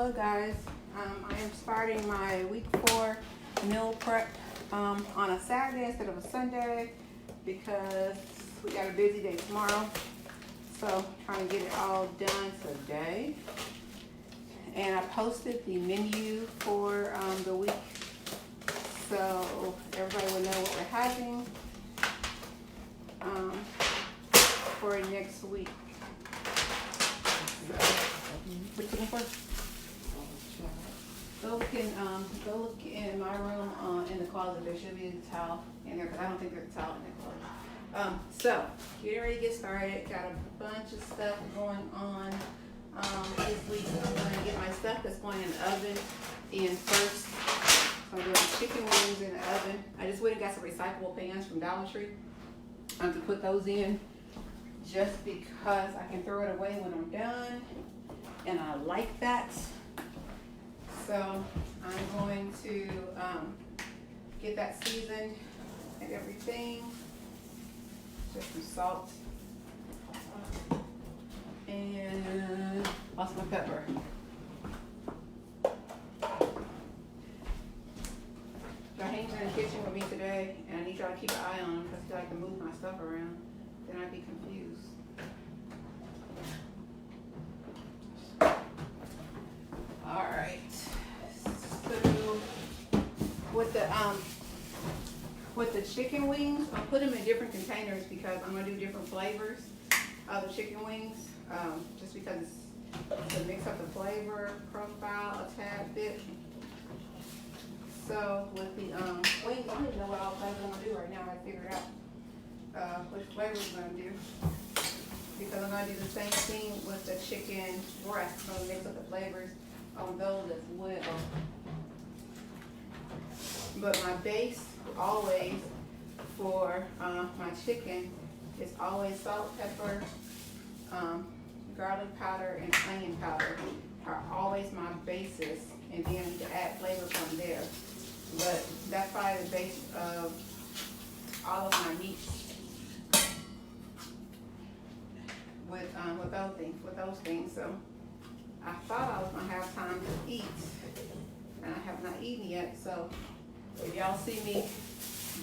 Hello guys, I am starting my week 4 meal prep on a Saturday instead of a Sunday because we got a busy day tomorrow. So trying to get it all done today. And I posted the menu for the week so everybody will know what we're having for next week. So, what you looking for? Go look in my room in the closet. There should be a towel in there, but I don't think there's a towel in the closet. So getting ready to get started. Got a bunch of stuff going on this week. I'm going to get my stuff that's going in the oven in first. So I'm doing chicken wings in the oven. I just went and got some recyclable pans from Dollar Tree. I'm to put those in just because I can throw it away when I'm done, and I like that. So I'm going to get that seasoned and everything. Just some salt and lost my pepper. Jaheem's in the kitchen with me today, and I need y'all to keep an eye on him because he likes to move my stuff around. Then I'd be confused. All right. So with the chicken wings, I'll put them in different containers because I'm gonna do different flavors of the chicken wings. Just because it's to mix up the flavor profile a tad bit. So with the wings, I don't even know what all flavors I'm gonna do right now. I gotta figure it out which flavors I'm gonna do, because I'm gonna do the same thing with the chicken breast. I'm gonna mix up the flavors on those as well. But my base always for my chicken is always salt, pepper, garlic powder, and onion powder are always my bases, and then you can add flavor from there. But that's probably the base of all of my meats with those things. So I thought I was gonna have time to eat, and I have not eaten yet. So if y'all see me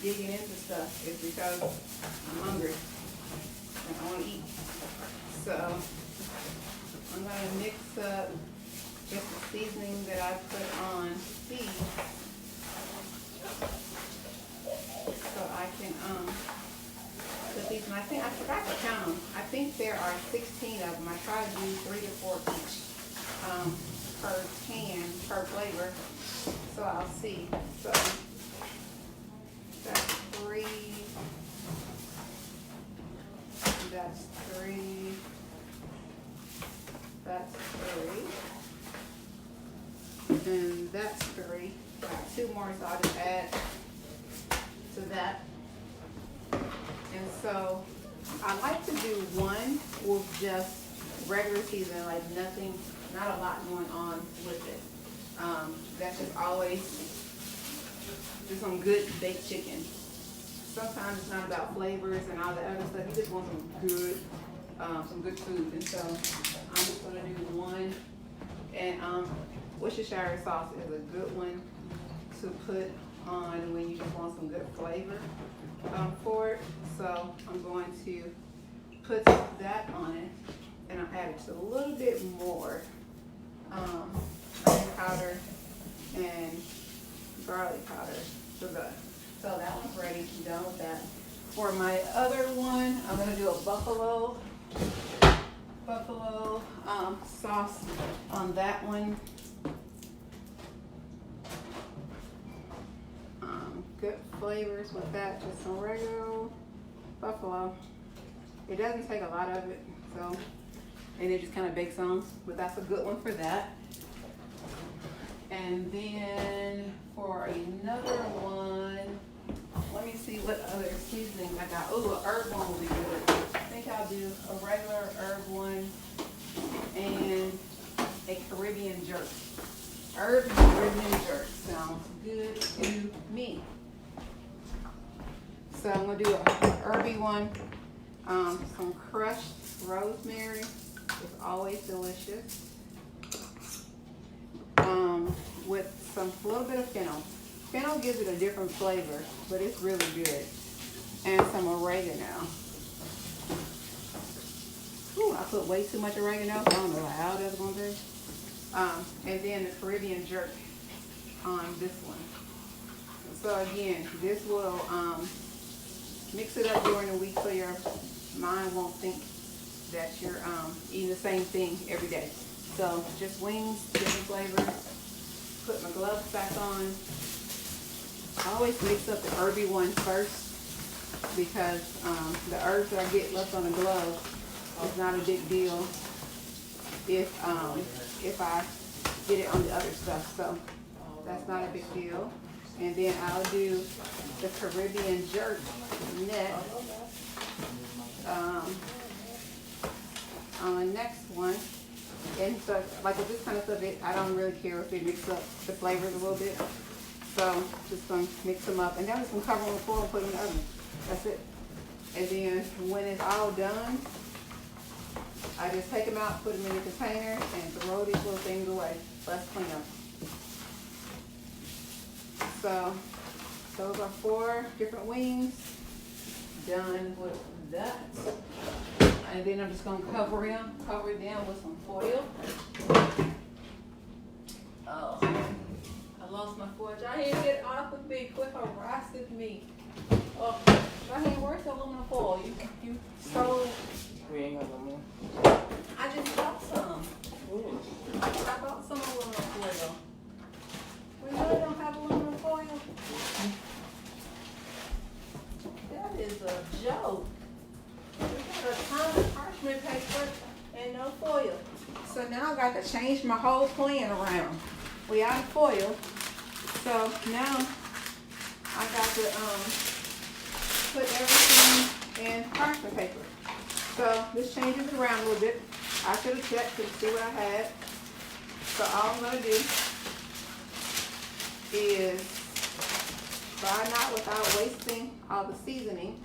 digging into stuff, it's because I'm hungry and I want to eat. So I'm gonna mix up just the seasoning that I put on these, so I can put these. And I forgot to count them. I think there are 16 of them. I try to do 3 to 4 each per can, per flavor. So I'll see. So that's 3. That's 3. That's 3. And that's 3. Got 2 more, so I'll just add to that. And so I like to do one with just regular seasoning, like nothing, not a lot going on with it. That's just always just some good baked chicken. Sometimes it's not about flavors and all the other stuff. You just want some good food. And so I'm just gonna do one. And Worcestershire sauce is a good one to put on when you just want some good flavor for it. So I'm going to put that on it, and I'll add just a little bit more onion powder and garlic powder for that. So that one's ready. I'm done with that. For my other one, I'm gonna do a buffalo sauce on that one. Good flavors with that. Just some regular buffalo. It doesn't take a lot of it, so, and it just kind of bakes on, but that's a good one for that. And then for another one, let me see what other seasonings I got. Oh, an herb one will be good. I think I'll do a regular herb one and a Caribbean jerk. Herb and Caribbean jerk sounds good to me. So I'm gonna do a herby one. Some crushed rosemary is always delicious. a little bit of fennel. Fennel gives it a different flavor, but it's really good. And some oregano. Ooh, I put way too much oregano. I don't know how that's gonna be. And then the Caribbean jerk on this one. So again, this will mix it up during the week so your mind won't think that you're eating the same thing every day. So just wings, different flavors. Put my gloves back on. I always mix up the herby one first because the herbs that I get left on the glove is not a big deal if I get it on the other stuff. So that's not a big deal. And then I'll do the Caribbean jerk next. On the next one. And so, like with this kind of stuff, I don't really care if they mix up the flavors a little bit. So, just gonna mix them up. And then I'm just gonna cover them with foil and put them in the oven. That's it. And then when it's all done, I just take them out, put them in a container, and throw these little things away. Let's clean up. So, those are 4 different wings. Done with that. And then I'm just going to cover it down with some foil. Oh, I lost my foil. Y'all here, get it off of me. Quit harassing me. Oh, y'all here, where's the aluminum foil? You stole. We ain't got no more. I just bought some. Ooh. I bought some aluminum foil. We really don't have aluminum foil. That is a joke. We got a ton of parchment paper and no foil. So now I got to change my whole plan around. We out of foil. So now I got to put everything in parchment paper. So this changes it around a little bit. I should have checked to see what I had. So all I'm going to do is fry not without wasting all the seasoning.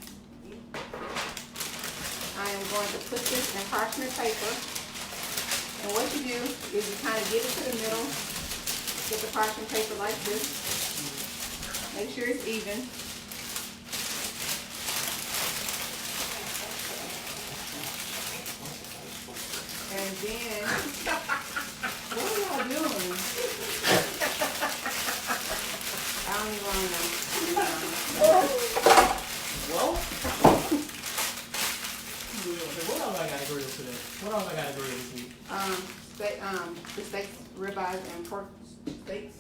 I am going to put this in parchment paper. And what you do is you kind of get it to the middle. Get the parchment paper like this. Make sure it's even. And then, what are y'all doing? I don't even want to know. Well, what else I got to grill today? What else I got to grill this week? The steaks, ribeyes, and pork steaks.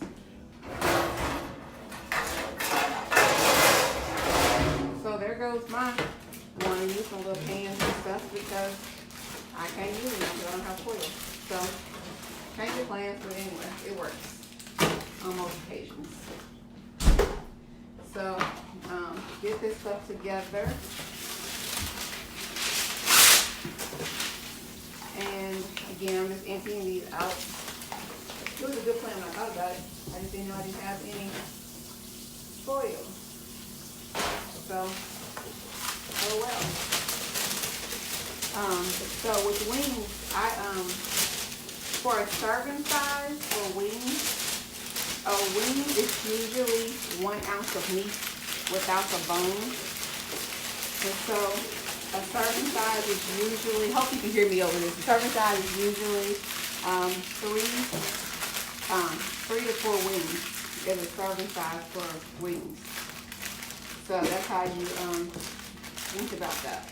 So there goes mine. I want to use some little pans and stuff because I can't use them because I don't have foil. So change your plans, but anyway, it works on most occasions. So get this stuff together. And again, I'm just emptying these out. It was a good plan when I thought about it. I just didn't know I didn't have any foil. So, oh well. So with wings, for a serving size for wings, a wing is usually 1 ounce of meat without the bone. And so a serving size is usually, hope you can hear me over this. A serving size is usually 3 to 4 wings is a serving size for wings. So that's how you think about that.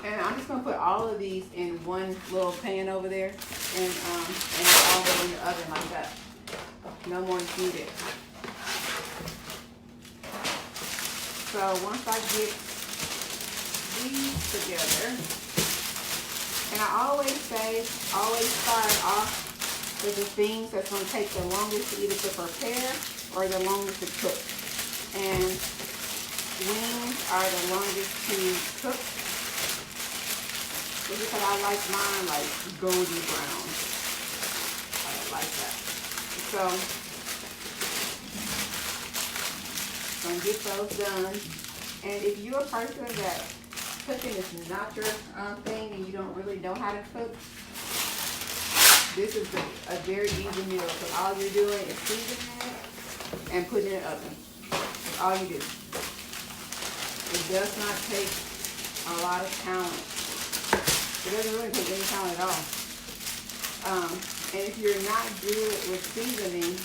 And I'm just gonna put all of these in one little pan over there, and all go in the oven like that. No more heated. So once I get these together, and I always say, always start off with the things that's gonna take the longest either to prepare or the longest to cook. And wings are the longest to cook. It's because I like mine like golden brown. I like that. So, gonna get those done. And if you're a person that cooking is not your thing and you don't really know how to cook, this is a very easy meal. So all you're doing is seasoning it and putting it in the oven. That's all you do. It does not take a lot of talent. It doesn't really take any talent at all. And if you're not good with seasoning,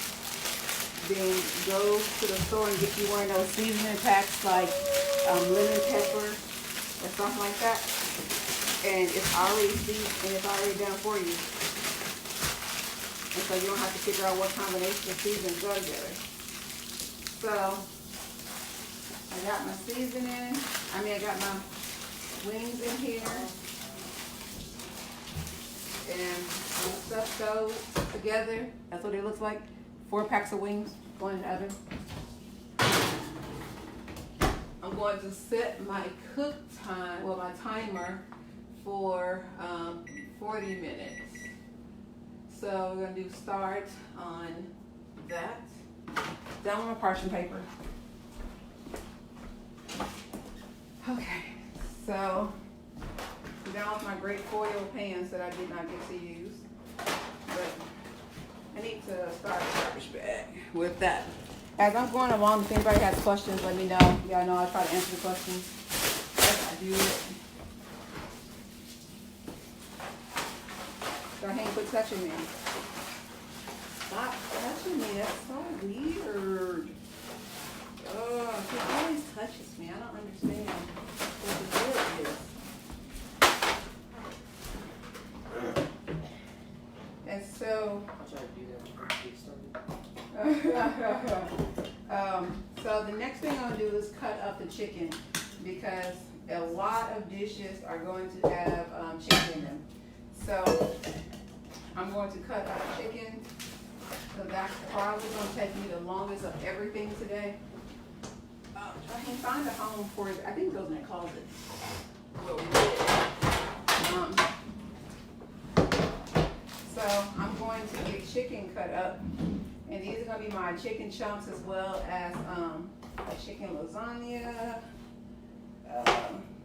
then go to the store and get you one of those seasoning packs like lemon pepper or something like that. And it's already seasoned and it's already done for you. And so you don't have to figure out what combination of seasonings go together. So I got my seasoning. I got my wings in here. And when stuff goes together, that's what it looks like. 4 packs of wings going in the oven. I'm going to set my cook time, well, my timer for 40 minutes. So we're gonna do start on that. Down with my parchment paper. Okay, so I'm down with my great foil pans that I did not get to use. But I need to start the garbage bag with that. As I'm going along, if anybody has questions, let me know. Y'all know I try to answer the questions as I do it. Darlene, quit touching me. Stop touching me. That's so weird. Oh, she always touches me. I don't understand what the deal is. And so, so the next thing I'm gonna do is cut up the chicken because a lot of dishes are going to have chicken in them. So I'm going to cut up chicken. So that's probably going to take me the longest of everything today. I can find a home for it. I think it goes in that closet. So I'm going to get chicken cut up. And these are going to be my chicken chunks as well as a chicken lasagna,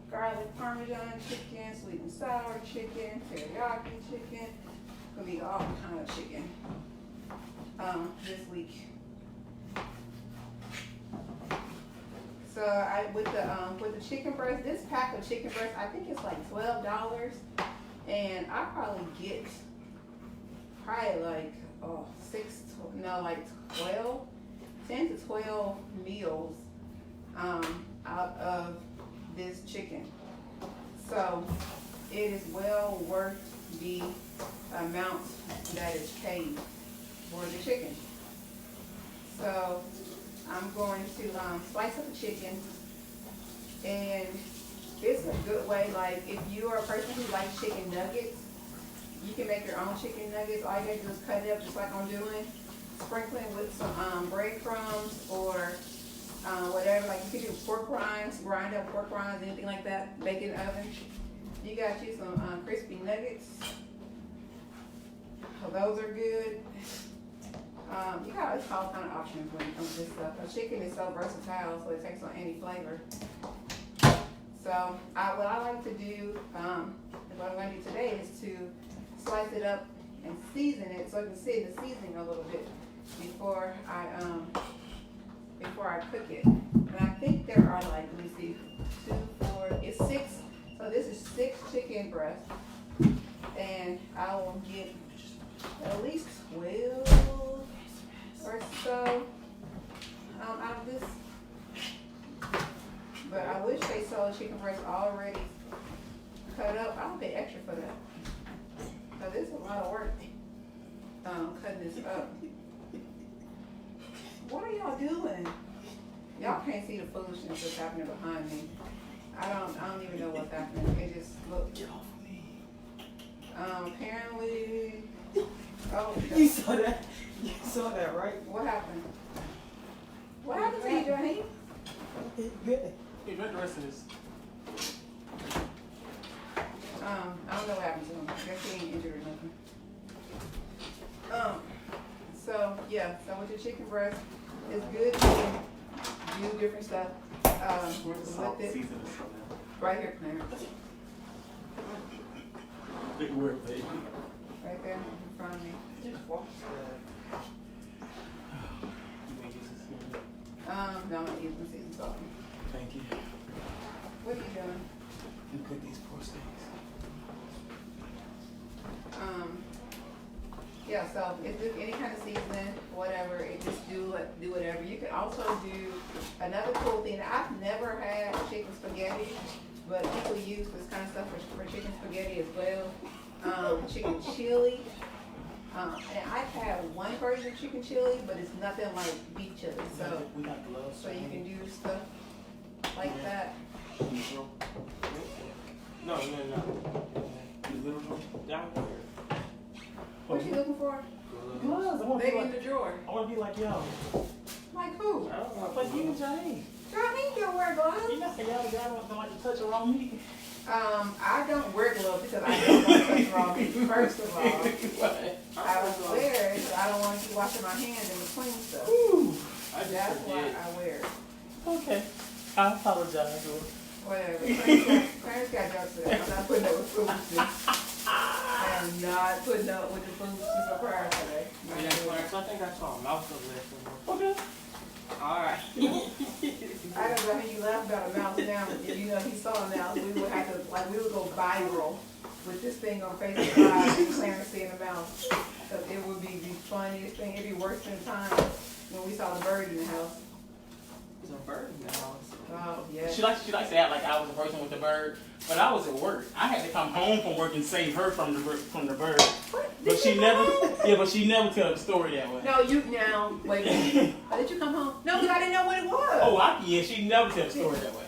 garlic parmesan chicken, sweet and sour chicken, teriyaki chicken. It's going to be all kind of chicken this week. So with the chicken breast, this pack of chicken breast, I think it's like $12, and I probably get like 10 to 12 meals out of this chicken. So it is well worth the amount that is paid for the chicken. So I'm going to slice up the chicken, and it's a good way, like if you are a person who likes chicken nuggets, you can make your own chicken nuggets. All you gotta do is cut it up just like I'm doing, sprinkle it with some breadcrumbs or whatever. Like you can do pork rinds, grind up pork rinds, anything like that, bake it in the oven. You got you some crispy nuggets. So those are good. You got all kind of options when it comes to this stuff. Chicken is so versatile, so it takes on any flavor. So what I like to do, what I'm going to do today is to slice it up and season it so I can see the seasoning a little bit before I cook it. And I think there are like, let me see, 2, 4, it's 6. So this is 6 chicken breasts, and I will get at least 12 or so out of this. But I wish they sold chicken breast already cut up. I don't pay extra for that. So this is a lot of work cutting this up. What are y'all doing? Y'all can't see the foolishness that's happening behind me. I don't even know what's happening. It just looks. Get off of me. Apparently. Oh. You saw that? You saw that, right? What happened? What happened to you, Johnny? Good. Hey, drink the rest of this. I don't know what happened to him. I guess he ain't injured or nothing. So yeah, so with your chicken breast, it's good to do different stuff. With it. Right here, Clarence. Big word, baby. Right there in front of apple. You may use this here. No, I'm using seasoned salt. Thank you. What are you doing? You cook these poor steaks. Yeah, so if there's any kind of seasoning, whatever, it just do whatever. You can also do another cool thing. I've never had chicken spaghetti, but people use this kind of stuff for chicken spaghetti as well. Chicken chili. And I've had one version of chicken chili, but it's nothing like beef chili. So we got gloves. so you can do stuff like that. No. You literally down there. What you looking for? Gloves. I want to They be in like, the drawer. I want to be like y'all. Like who? I don't know. Like you and Johnny. Johnny don't wear gloves. You know, y'all don't like to touch around me. I don't wear gloves because I don't want to touch raw meat. First of all, I would wear it because I don't want to keep washing my hands in between stuff. Ooh, That's why I wear it. Okay. I apologize. Whatever. Clarence got jokes today. I'm not putting up with foolishness. I am not putting up with the foolishness of prior today. Yeah, Clarence, I think I saw a mouse over there somewhere. Okay. Alright. I don't know how you laugh about a mouse now. If you know he saw a mouse, we would have to, like, we would go viral with this thing on Facebook Live and Clarence seeing a mouse. Because it would be the funniest thing. It'd be worse than the time when we saw the bird in the house. There's a bird in the house. Oh, yeah. She likes to act like I was the person with the bird, but I was at work. I had to come home from work and save her from the bird. What? But she never, but she never tell the story that way. No, wait a minute. Oh, did you come home? No, because I didn't know what it was. Oh, yeah, she never tell the story that way.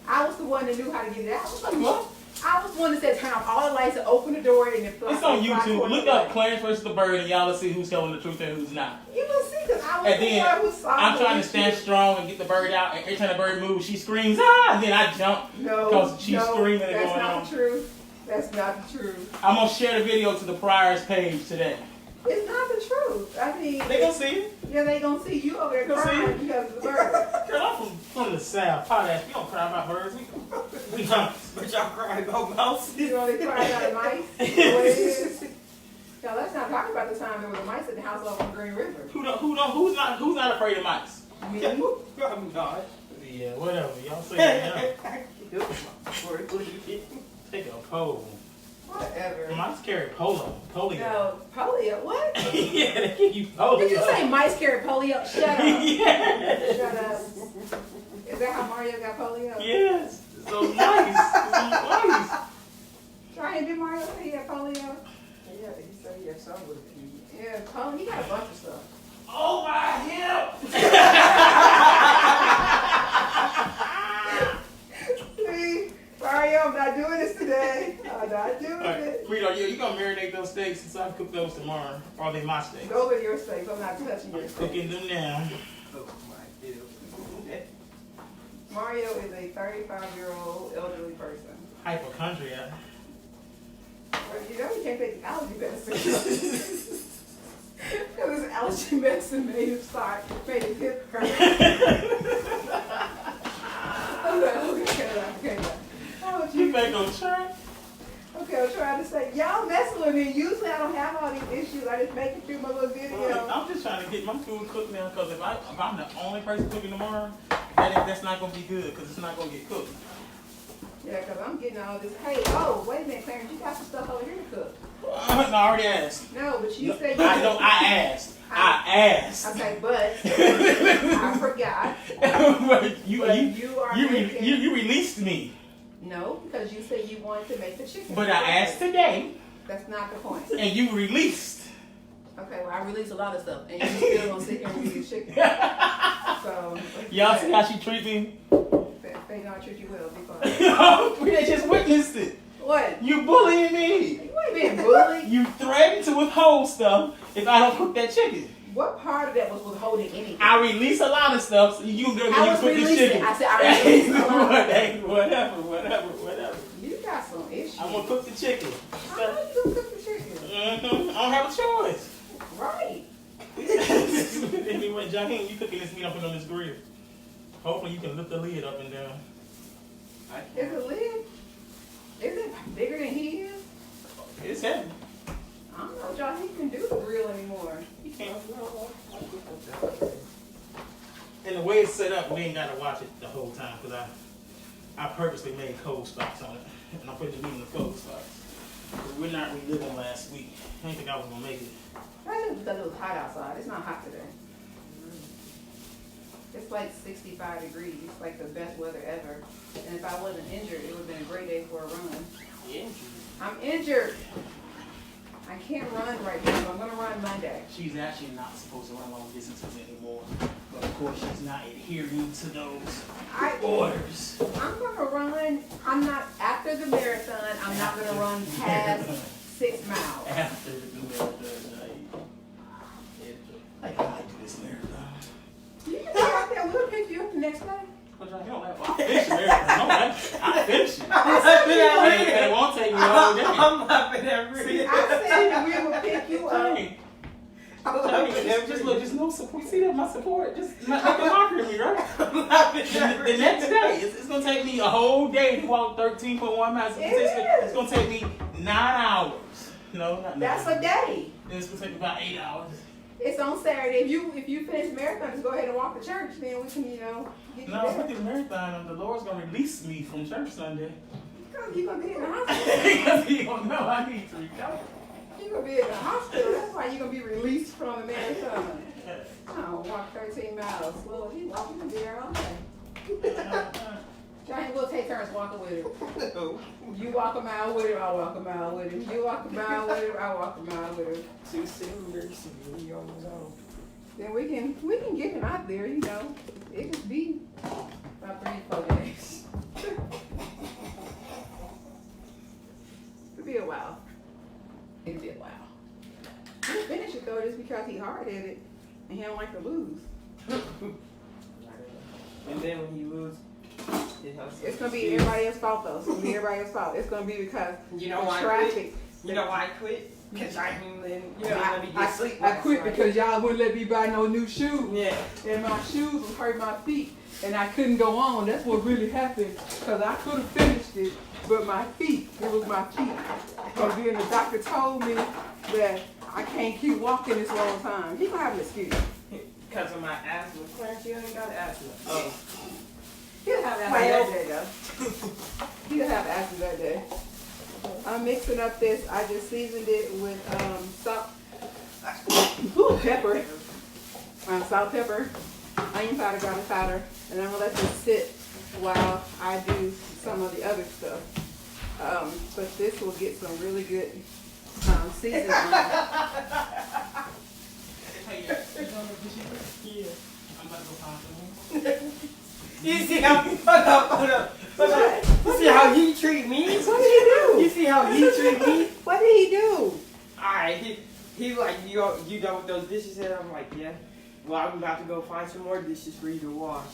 I was the one that knew how to get it out. What? I was the one that said turn off all the lights and open the door and It's on YouTube. Look up Clarence versus the bird and y'all will see who's telling the truth and who's not. You will see, because I was And the then one who saw I'm trying to it. stand strong and get the bird out, and every time the bird moves, she screams, ah! And then I jump because she's screaming and that's going not on. the truth. That's not the truth. I'm going to share the video to the Priors page today. It's not the truth. I mean, They going to see it. yeah, they gonna see you over there Gonna see crying it? because of the bird. Girl, I'm from the South. Potash, we don't cry about birds. We don't. But y'all cry about mouses. You know, they cry about the mice. What it is. Now let's not talk about the time there was a mice in the house over on Green River. Who's not afraid of mice? Me? I'm not. Yeah, whatever. Y'all say that. Yeah. Take a poll. Whatever. Mice carry polio. No, polio. What? Yeah, they give you polio. Did you say mice carry polio? Shut up. Yeah. Shut up. Is that how Mario got polio? Yes. So nice. Try and did Mario say he had polio? Yeah, he said he had some with it. Yeah, polio. He got a bunch of stuff. Oh my hip! See, Mario, I'm not doing this today. I'm not doing it. Rito, you gonna marinate those steaks since I cook those tomorrow? Or are they my steaks? Those are your steaks. I'm not touching your I'm steaks. cooking them now. Oh my God. Mario is a 35-year-old elderly person. Hypochondria. Well, you know he can't take the allergy medicine. Because his allergy medicine made his hip hurt. Okay. You back on track? Okay, I'm trying to say, y'all messing with me. Usually I don't have all these issues. I just make it through my little video. I'm just trying to get my food cooked now because if I'm the only person cooking tomorrow, that's not going to be good because it's not going to get cooked. Yeah, because I'm getting all this. Hey, oh, wait a minute, Clarence. You got some stuff over here to cook. No, I already asked. No, but you said I know, I asked. I asked. Okay, but I forgot. But you released me. No, because you said you wanted to make the chicken. But I asked today. That's not the point. And you released. Okay, well, I released a lot of stuff, and you still gonna sit here and release chicken. So Y'all see how she treat me? They not treat you well. Be fine. They just witnessed it. What? You bullying me. You ain't being bullied. You threatened to withhold stuff if I don't cook that chicken. What part of that was withholding anything? I release a lot of stuff, so you go I was cook this releasing. chicken. I said I released a lot. Whatever. You got some issues. I'm gonna cook the chicken. How are you gonna cook the chicken? I don't have a choice. Right. Anyway, Johnny, you cooking this meat up on this grill. Hopefully you can lift the lid up and down. Is the lid? Is it bigger than he is? It's heavy. I don't told y'all he can do the grill anymore. You can't. And the way it's set up, we ain't gotta watch it the whole time because I purposely made cold spots on it, and I put the meat in the cold spots. We're not reliving last week. I didn't think I was gonna make it. That's just because it was hot outside. It's not hot today. It's like 65 degrees. It's like the best weather ever. And if I wasn't injured, it would have been a great day for a run. Yeah. I'm injured. I can't run right now, so I'm gonna run Monday. She's actually not supposed to run long distances anymore, but of course she's not adhering to those orders. I'm gonna run. I'm not after the marathon. I'm not gonna run past 6 miles. After the marathon, I do this marathon. You can go out there. We'll pick you up the next day. But you don't have to finish the marathon. I finish it. I'm laughing at Rick. It won't take me all day. I'm laughing at Rick. I said we will pick you up. I'm laughing at Just Rick. look, just no support. See that my support? Just make a mockery of me, right? I'm laughing at The Rick. next day, it's gonna take me a whole day to walk 13.1 miles. It's gonna take me 9 hours. No, not 9. That's a day. Then it's gonna take me about 8 hours. It's on Saturday. If you finish the marathon, just go ahead and walk to church. Then we can, get No, you if I there. do the marathon, the Lord's gonna release me from church Sunday. Because you're gonna be in the hospital. Because He don't know I need to recover. You're gonna be in the hospital. That's why you're gonna be released from the marathon. Oh, walk 13 miles. Well, he walking to be there all day. Johnny, we'll take turns walking with him. You walk a mile with him, I walk a mile with him. You walk a mile with him, I walk a mile with him. 2 cylinders and we on his own. Then we can get him out there, you know. It could be about 3-4 days. It'll be a while. It'll be a while. He'll finish it though just because he's hard at it and he don't like to lose. And then when he loses, It's gonna be everybody else's fault though. It's gonna be everybody else's fault. It's gonna be because You know of why I traffic. quit? You know why I quit? Because I didn't let me I get sleep. I quit last night. because y'all wouldn't let me buy no new shoes. Yeah. And my shoes was hurt my feet, and I couldn't go on. That's what really happened, because I could have finished it, but my feet, it was my feet. Because then the doctor told me that I can't keep walking this long time. He gonna have an excuse. Because of my asthma. Clarence, you ain't got asthma. Oh. He'll have asthma that day, though. He'll have asthma that day. I'm mixing up this. I just seasoned it with salt, pepper, salt, pepper, onion powder, garlic powder, and I'm gonna let this sit while I do some of the other stuff. But this will get some really good seasoning on it. Yeah. I'm about to go find some. You see how, hold up. You see how he treat me? What did he do? You see how he treat me? What did he do? Alright, he like, you done with those dishes? And I'm like, yeah. Well, I'm about to go find some more dishes for you to wash.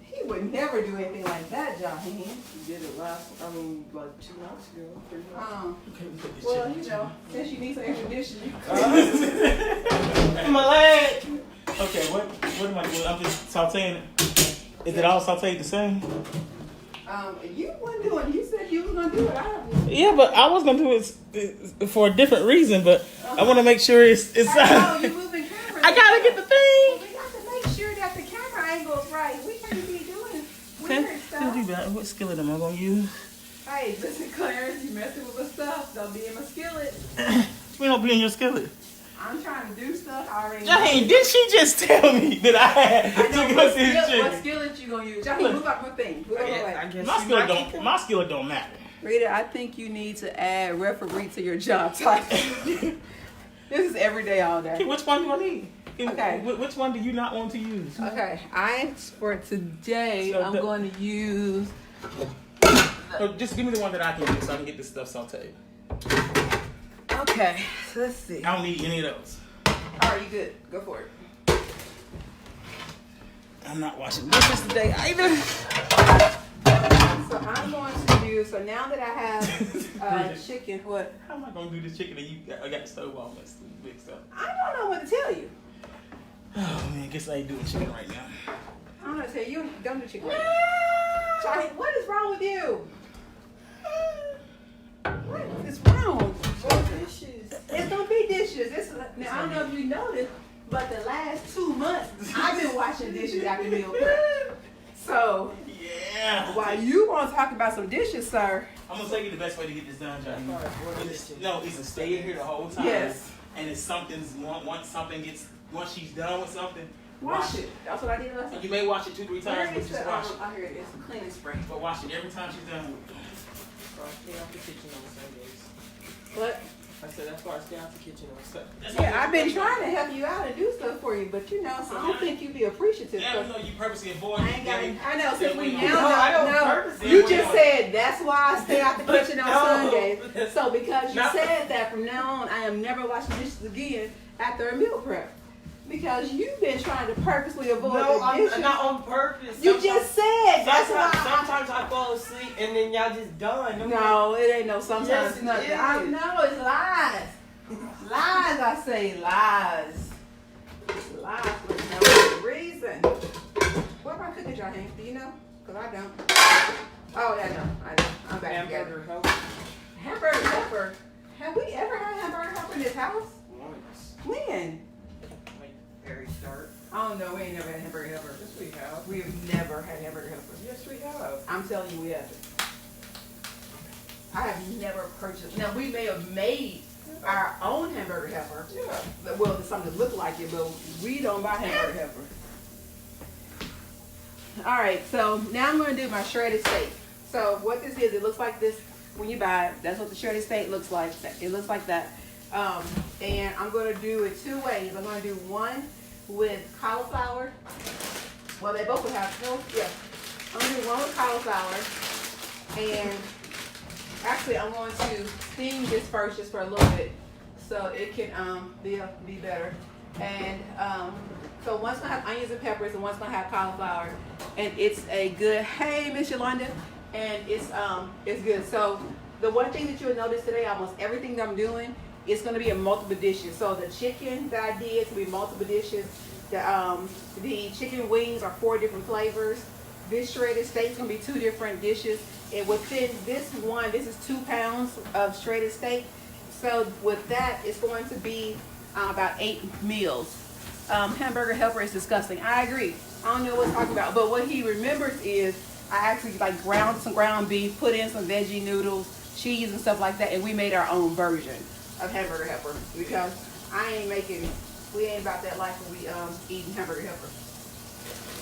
He would never do anything like that, Johnny. He did it like 2 months ago, 3 months. Okay, we put this Well, chicken you in know, since you need some extra dishes, you My leg! Okay, what am I doing? I'm just sauteing it. Is it all sauteed the same? You wasn't doing. You said you was gonna do it. Yeah, but I was gonna do it for a different reason. But I want to make sure it's. I know you moving camera. I gotta get the thing. We got to make sure that the camera angle's right. We can't be doing Okay. weird stuff. What skillet am I gonna use? Hey, listen, Clarence, you messing with my stuff. Don't be in my skillet. We don't be in your skillet. I'm trying to do stuff I already. Jane, did she just tell me that I had I know to go what, see the what chicken? skillet you gonna use. Johnny, move out my thing. Move out my way. I guess My skillet don't matter. Rita, I think you need to add referee to your job title. This is every day, all day. Okay, which one do I need? Okay. Which one do you not want to use? Okay, for today, So I'm going to use. So just give me the one that I can use so I can get this stuff sauteed. Okay, so let's see. I don't need any of those. All right, you good? Go for it. I'm not washing dishes today either. So I'm going to use. So now that I have chicken, what? How am I gonna do this chicken and I got the stove all mixed up? I don't know what to tell you. Oh man, guess I ain't doing chicken right now. I don't know what to tell you. You don't do chicken. Johnny, what is wrong with you? What is wrong? Dishes. It's gonna be the meal prep. So, Yeah. while you want to talk about some dishes, sir. I'm gonna tell you the best way to get this done, Johnny. No, it's to stay in here the whole time. Yes. And if once she's done with something, Wash it. That's what I did last And time. you may wash it 2-3 times, but just wash it. I hear it. It's a cleaning spray. But wash it every time she's done with it. Stay out the kitchen on Sundays. What? I said that's why I stay out the kitchen on Sundays. That's Yeah, what I've been trying to help you out and do stuff for you, but you know, so I don't think you'd be appreciative. Yeah, no, you purposely avoid I ain't got it. I know, since we No, now I don't know. purposely You avoid just it. said that's why I stay out the kitchen on No. Sundays. So because you No. said that, from now on, I am never washing dishes again after a meal prep. Because you've been trying to purposely avoid No, the dishes. I'm not on purpose. You just said that's sometimes, why. sometimes I fall asleep and then y'all just done. No, it ain't no sometimes Yes, it nothing. is. I know it's lies. Lies, I say lies. It's lies for no reason. What am I cooking, Johnny? Do you know? Because I don't. Oh, yeah, I know. I'm back together. Hamburger help. Hamburger helper. Have we ever had hamburger helper in this house? Once. When? Like very start. I don't know. We ain't never had hamburger helper. Yes, we have. We have never had hamburger helper. Yes, we have. I'm telling you, we haven't. I have never purchased. Now, we may have made our own hamburger helper. Yeah. Well, it's something to look like it, but we don't buy hamburger helper. All right, so now I'm going to do my shredded steak. So what this is, it looks like this when you buy it. That's what the shredded steak looks like. It looks like that. And I'm going to do it 2 ways. I'm going to do one with cauliflower. Well, they both will have, no, yeah. I'm going to do one with cauliflower. And actually, I'm going to steam this first just for a little bit so it can be better. And so one's gonna have onions and peppers, and one's gonna have cauliflower. And it's a good, hey, Miss Yolanda, and it's good. So the one thing that you'll notice today, almost everything that I'm doing, is gonna be in multiple dishes. So the chicken that I did will be multiple dishes. The chicken wings are 4 different flavors. This shredded steak is gonna be 2 different dishes. And within this one, this is 2 pounds of shredded steak. So with that, it's going to be about 8 meals. Hamburger helper is disgusting. I agree. I don't know what he's talking about. But what he remembers is I actually like ground some ground beef, put in some veggie noodles, cheese and stuff like that, and we made our own version of hamburger helper because we ain't about that life when we eating hamburger helper.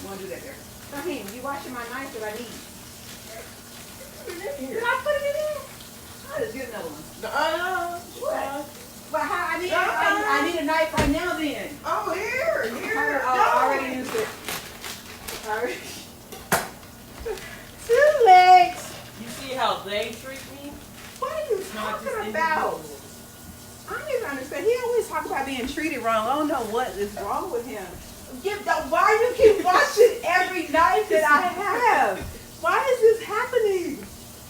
Want to do that there? Raheem, you washing my knife that I need? Did I put it in there? I'll just get another one. What? But how I need a knife right now then. Oh, here. I already used it. Already. 2 legs. You see how they treat me? What are you talking about? I don't even understand. He always talk about being treated wrong. I don't know what is wrong with him. Why you keep washing every knife that I have? Why is this happening?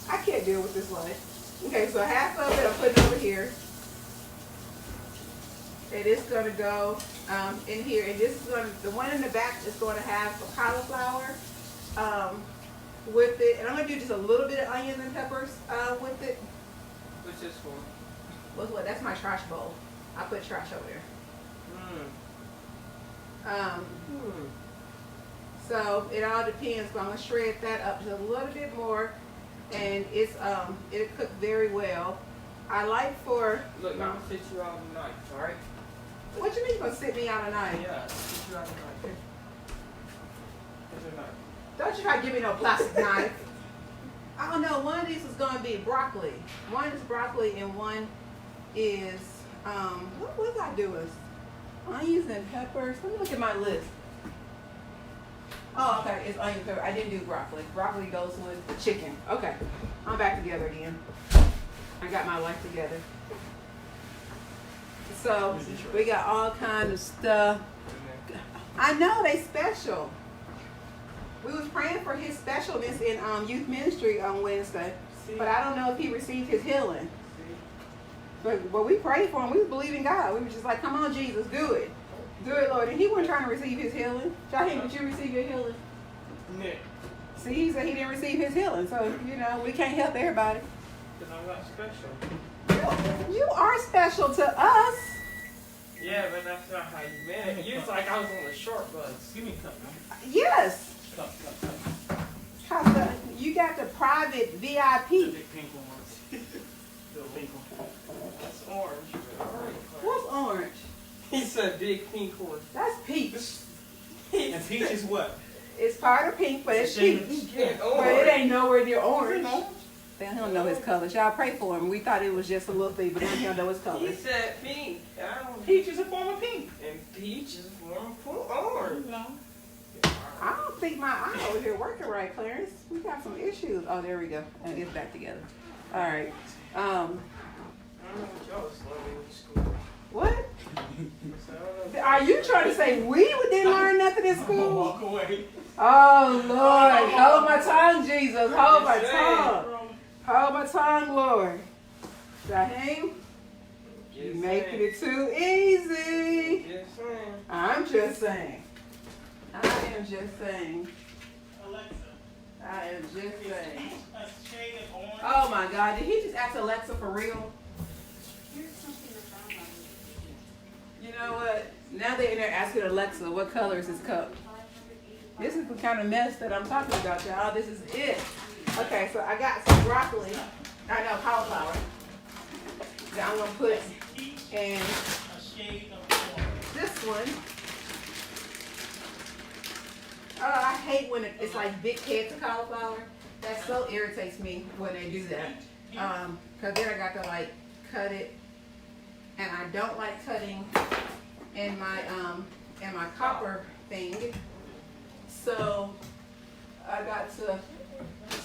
I can't deal with this life. Okay, so half of it I'm putting over here. And it's gonna go in here. And this is the one in the back is gonna have some cauliflower with it. And I'm gonna do just a little bit of onions and peppers with it. What's this for? What? That's my trash bowl. I put trash over there. So it all depends. But I'm gonna shred that up just a little bit more, and it'll cook very well. I like for Look, I'm gonna sit you out of the knife, alright? What you mean you gonna sit me out a knife? Yeah, sit you out of the knife. Here's your knife. Don't you try to give me no plastic knife. I don't know. One of these is gonna be broccoli. One is broccoli and one is what was I doing? Onions and peppers. Let me look at my list. Oh, okay. It's onion pepper. I didn't do broccoli. Broccoli goes with the chicken. Okay. I'm back together again. I got my life together. So we got all kinds of stuff. I know they special. We was praying for his specialness in youth ministry on Wednesday, but I don't know if he received his healing. But we prayed for him. We was believing God. We were just like, come on, Jesus, do it. Do it, Lord. And he wasn't trying to receive his healing. Shaheem, did you receive your healing? Yeah. See, he said he didn't receive his healing. So, we can't help everybody. Because I'm not special. You are special to us. Yeah, but that's not how you meant it. You was like I was on the short bus. Give me a cup, man. Yes. Cup, cup, cup. How's that? You got the private The VIP. big pink ones. The pink one. That's orange. What's orange? He said big pink horse. That's peach. And peach is what? It's part of pink, but it's Shade peach. of- Yeah, But it ain't nowhere near orange. Orange? They don't know his colors. Y'all pray for him. We thought it was just a little thing, but he don't know his He colors. said pink. I don't. Peach is a form of pink. And peach is warm orange. No. I don't think my eye over here working right, Clarence. We got some issues. Oh, there we go. And it's back together. All right. I don't know what y'all was learning in school. What? So I don't know. Are you trying to say we didn't learn nothing in I'm gonna school? walk away. Oh, Lord. Hold my tongue, Jesus. Hold my Just tongue. saying. Hold my tongue, Lord. Raheem, you Just making saying. it too easy. Just saying. I'm just saying. I am just saying. Alexa, I am just is saying. peach a shade of orange? Oh my God, did he just ask Alexa for real? Here's something I found on You know what? Now they're in there asking Alexa, what color is his cup? This is the kind of mess that I'm talking about, y'all. This is it. Okay, so I got some broccoli. I know, cauliflower. That I'm going to put Peach, in a shade of orange. this one. Oh, I hate when it's like big heads of cauliflower. That so irritates me when they do that. Cause then I got to like cut it, and I don't like cutting in my copper thing. So I got to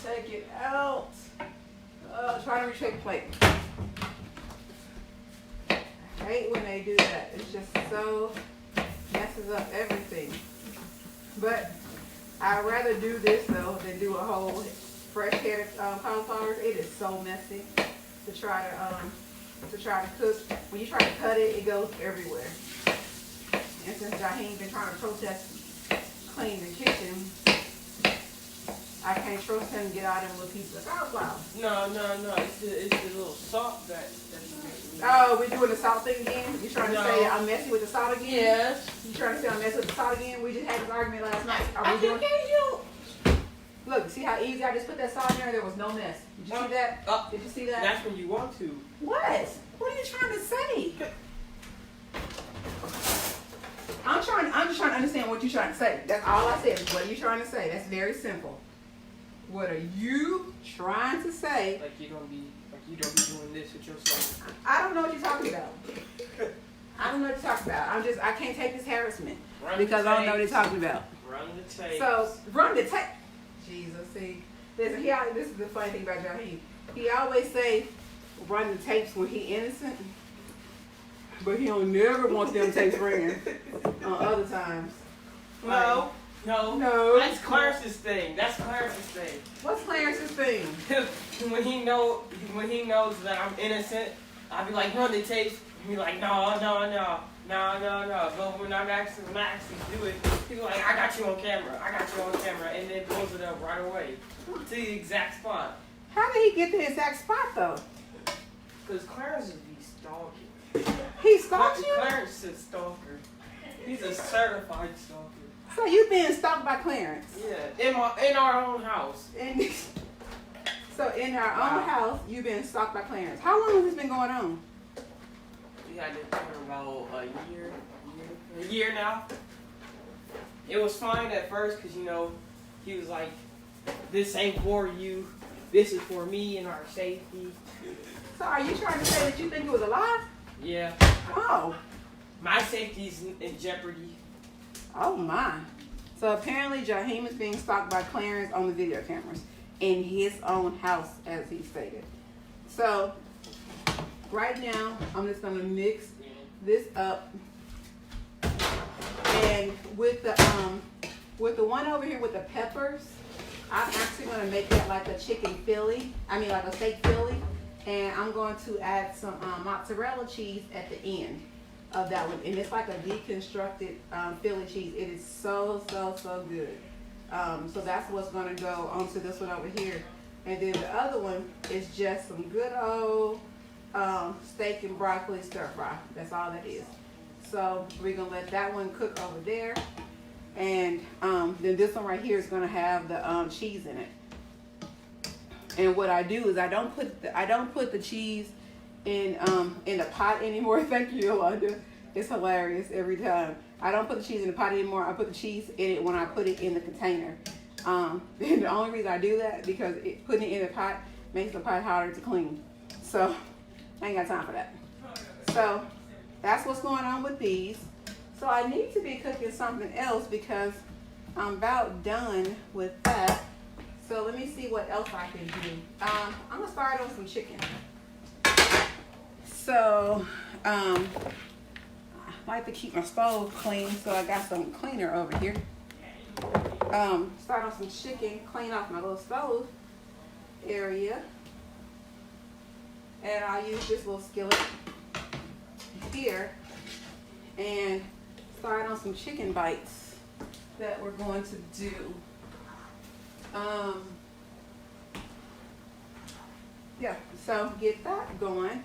take it out. Try to retrieve the plate. I hate when they do that. It's just so messes up everything. But I'd rather do this though than do a whole fresh head of cauliflower. It is so messy to try to cook. When you try to cut it, it goes everywhere. And since Jaheem been trying to protest clean the kitchen, I can't trust him to get out of them little pieces of cauliflower. No. It's the little salt that's Oh, we're doing the salt thing again? You trying to No. say I'm messy with the salt again? Yes. You trying to say I'm messy with the salt again? We just had this argument last night. Are I we can doing? get you. Look, see how easy I just put that salt in there? There was no mess. Did you see that? Did you see that? That's when you want to. What? What are you trying to say? I'm just trying to understand what you're trying to say. That's all I said. What are you trying to say? That's very simple. What are you trying to say? Like you don't be doing this with yourself. I don't know what you're talking about. I don't know what you're talking about. I can't take this harassment because I don't know what you're talking about. Run the tape. So run the tape. Jesus, see, listen. This is the funny thing about Jaheem. He always say run the tapes when he innocent, but he don't never want them tapes ringing on other times. No. That's Clarence's thing. What's Clarence's thing? when he knows that I'm innocent, I'll be like, run the tapes. He'll be like, no. But when I'm actually do it, he's like, I got you on camera, and then pulls it up right away to the exact spot. How did he get to the exact spot though? Cause Clarence is be stalking. He stalked you? Clarence is a stalker. He's a certified stalker. So you being stalked by Clarence? Yeah, in our own house. So in our own house, you've been stalked by Clarence. How long has this been going on? We had it for about a year now. It was fine at first because, he was like, this ain't for you. This is for me and our safety. So are you trying to say that you think it was a lie? Yeah. Oh. My safety's in jeopardy. Oh my. So apparently Jaheim is being stalked by Clarence on the video cameras in his own house, as he stated. So right now, I'm just gonna mix this up, and with the one over here with the peppers, I'm actually gonna make that like a chicken Philly. Like a steak Philly, and I'm going to add some mozzarella cheese at the end of that one, and it's like a deconstructed Philly cheese. It is so good. So that's what's gonna go onto this one over here, and then the other one is just some good old steak and broccoli stir fry. That's all that is. So we're gonna let that one cook over there. And then this one right here is gonna have the cheese in it. And what I do is I don't put the cheese in the pot anymore. Thank you, Yolanda. It's hilarious every time. I don't put the cheese in the pot anymore. I put the cheese in it when I put it in the container. And the only reason I do that because putting it in the pot makes the pot harder to clean. So I ain't got time for that. So that's what's going on with these. So I need to be cooking something else because I'm about done with that. So let me see what else I can do. I'm gonna start on some chicken. So I like to keep my stove clean, so I got some cleaner over here. Start on some chicken, clean off my little stove area. And I'll use this little skillet here and start on some chicken bites that we're going to do. Yeah, so get that going.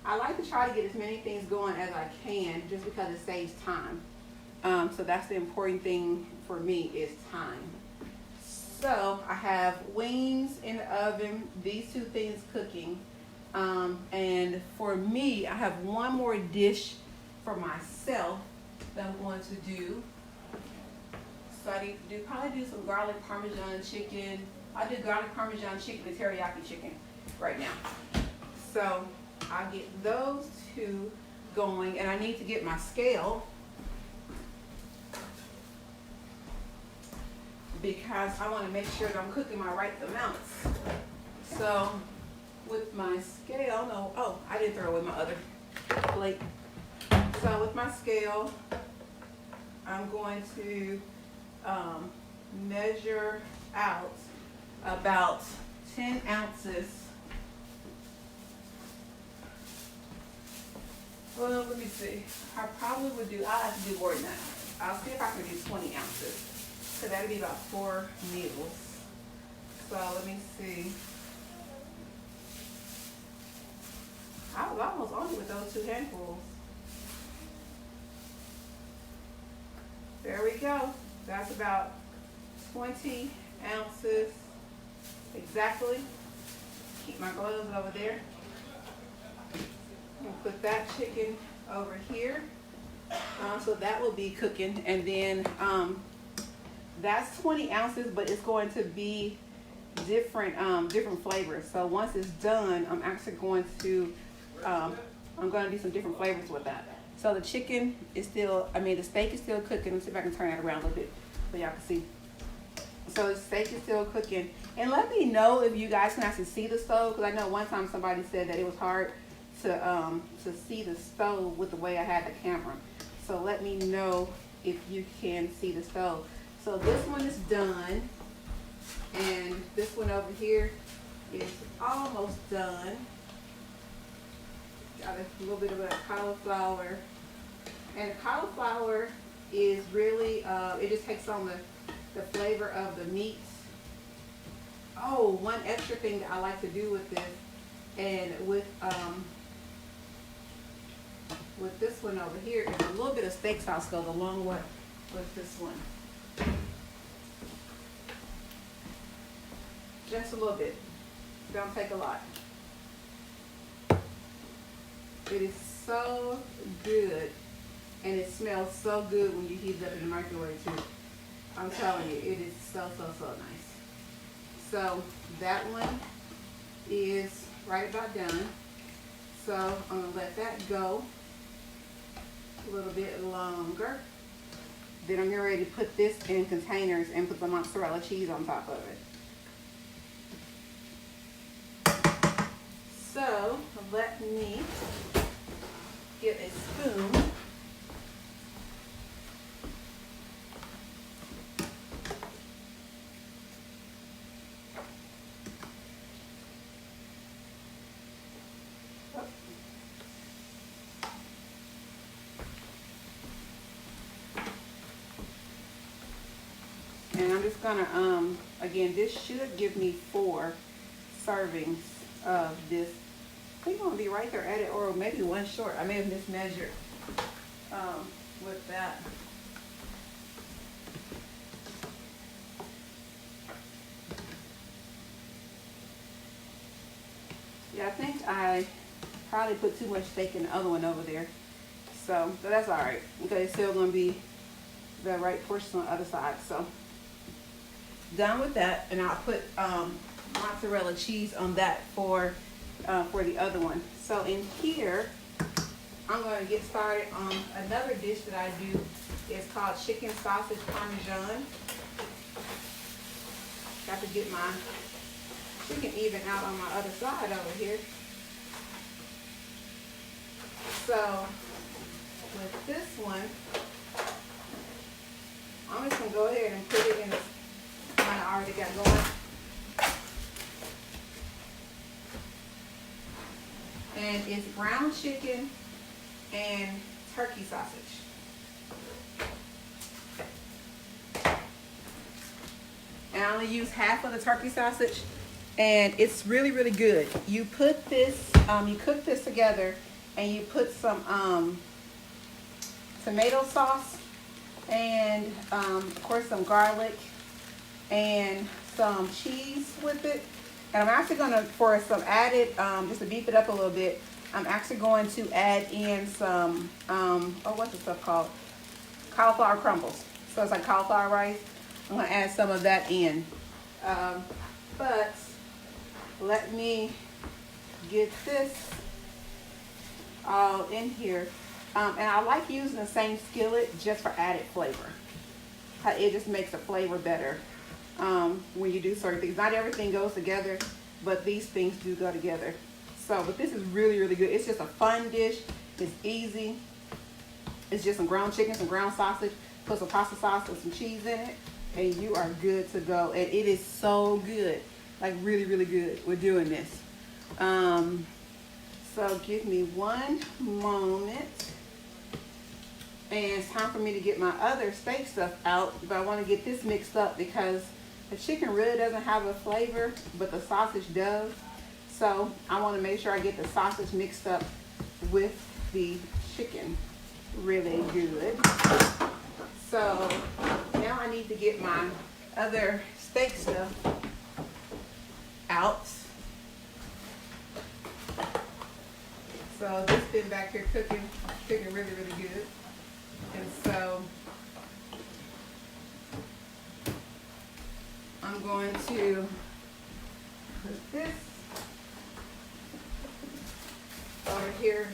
I like to try to get as many things going as I can just because it saves time. So that's the important thing for me is time. So I have wings in the oven, these two things cooking. And for me, I have one more dish for myself that I'm going to do. So I need to probably do some garlic parmesan chicken. I do garlic parmesan chicken and teriyaki chicken right now. So I'll get those two going, and I need to get my scale because I want to make sure that I'm cooking my right amounts. So with my scale, I didn't throw away my other plate. So with my scale, I'm going to measure out about 10 ounces. Well, let me see. I probably would do, I'll have to do more than that. I'll see if I can do 20 ounces. So that'd be about 4 meals. So let me see. I was almost on with those 2 handfuls. There we go. That's about 20 ounces exactly. Keep my gloves over there. I'm gonna put that chicken over here. So that will be cooking, and then that's 20 ounces, but it's going to be different flavors. So once it's done, I'm actually going to do some different flavors with that. So the chicken is still, the steak is still cooking. Let's see if I can turn that around a little bit so y'all can see. So the steak is still cooking. And let me know if you guys can actually see the stove, because I know one time somebody said that it was hard to see the stove with the way I had the camera. So let me know if you can see the stove. So this one is done, and this one over here is almost done. Got a little bit of a cauliflower, and the cauliflower is really it just takes on the flavor of the meat. Oh, one extra thing that I like to do with this, and with this one over here, is a little bit of steak sauce goes along with this one. Just a little bit. Don't take a lot. It is so good, and it smells so good when you heat it up in the microwave too. I'm telling you, it is so nice. So that one is right about done. So I'm gonna let that go a little bit longer. Then I'm getting ready to put this in containers and put the mozzarella cheese on top of it. So let me get a spoon. And I'm just gonna, again, this should give me 4 servings of this. I think I'm gonna be right there at it, or maybe one short. I may have mismeasured. with that. Yeah, I think I probably put too much steak in the other one over there. So, but that's all right. Okay, it's still gonna be the right portion on the other side. So, done with that, and I'll put mozzarella cheese on that for the other one. So in here, I'm gonna get started on another dish that I do. It's called chicken sausage parmesan. Got to get my chicken even out on my other side over here. So with this one, I'm just gonna go ahead and put it in the one I already got going. And it's ground chicken and turkey sausage. And I only use half of the turkey sausage, and it's really, really good. You put this, you cook this together, and you put some tomato sauce, and of course some garlic, and some cheese with it. And I'm actually gonna, for some added, just to beef it up a little bit, I'm actually going to add in some, what's the stuff called? Cauliflower crumbles. So it's like cauliflower rice. I'm gonna add some of that in. But let me get this all in here. And I like using the same skillet just for added flavor. It just makes the flavor better when you do certain things. Not everything goes together, but these things do go together. So, but this is really, really good. It's just a fun dish. It's easy. It's just some ground chicken, some ground sausage, put some pasta sauce and some cheese in it, and you are good to go. And it is so good, like really, really good. We're doing this. So give me one moment. And it's time for me to get my other steak stuff out, but I want to get this mixed up because the chicken really doesn't have a flavor, but the sausage does. So I want to make sure I get the sausage mixed up with the chicken really good. So now I need to get my other steak stuff out. So this been back here cooking really, really good. And so I'm going to put this over here.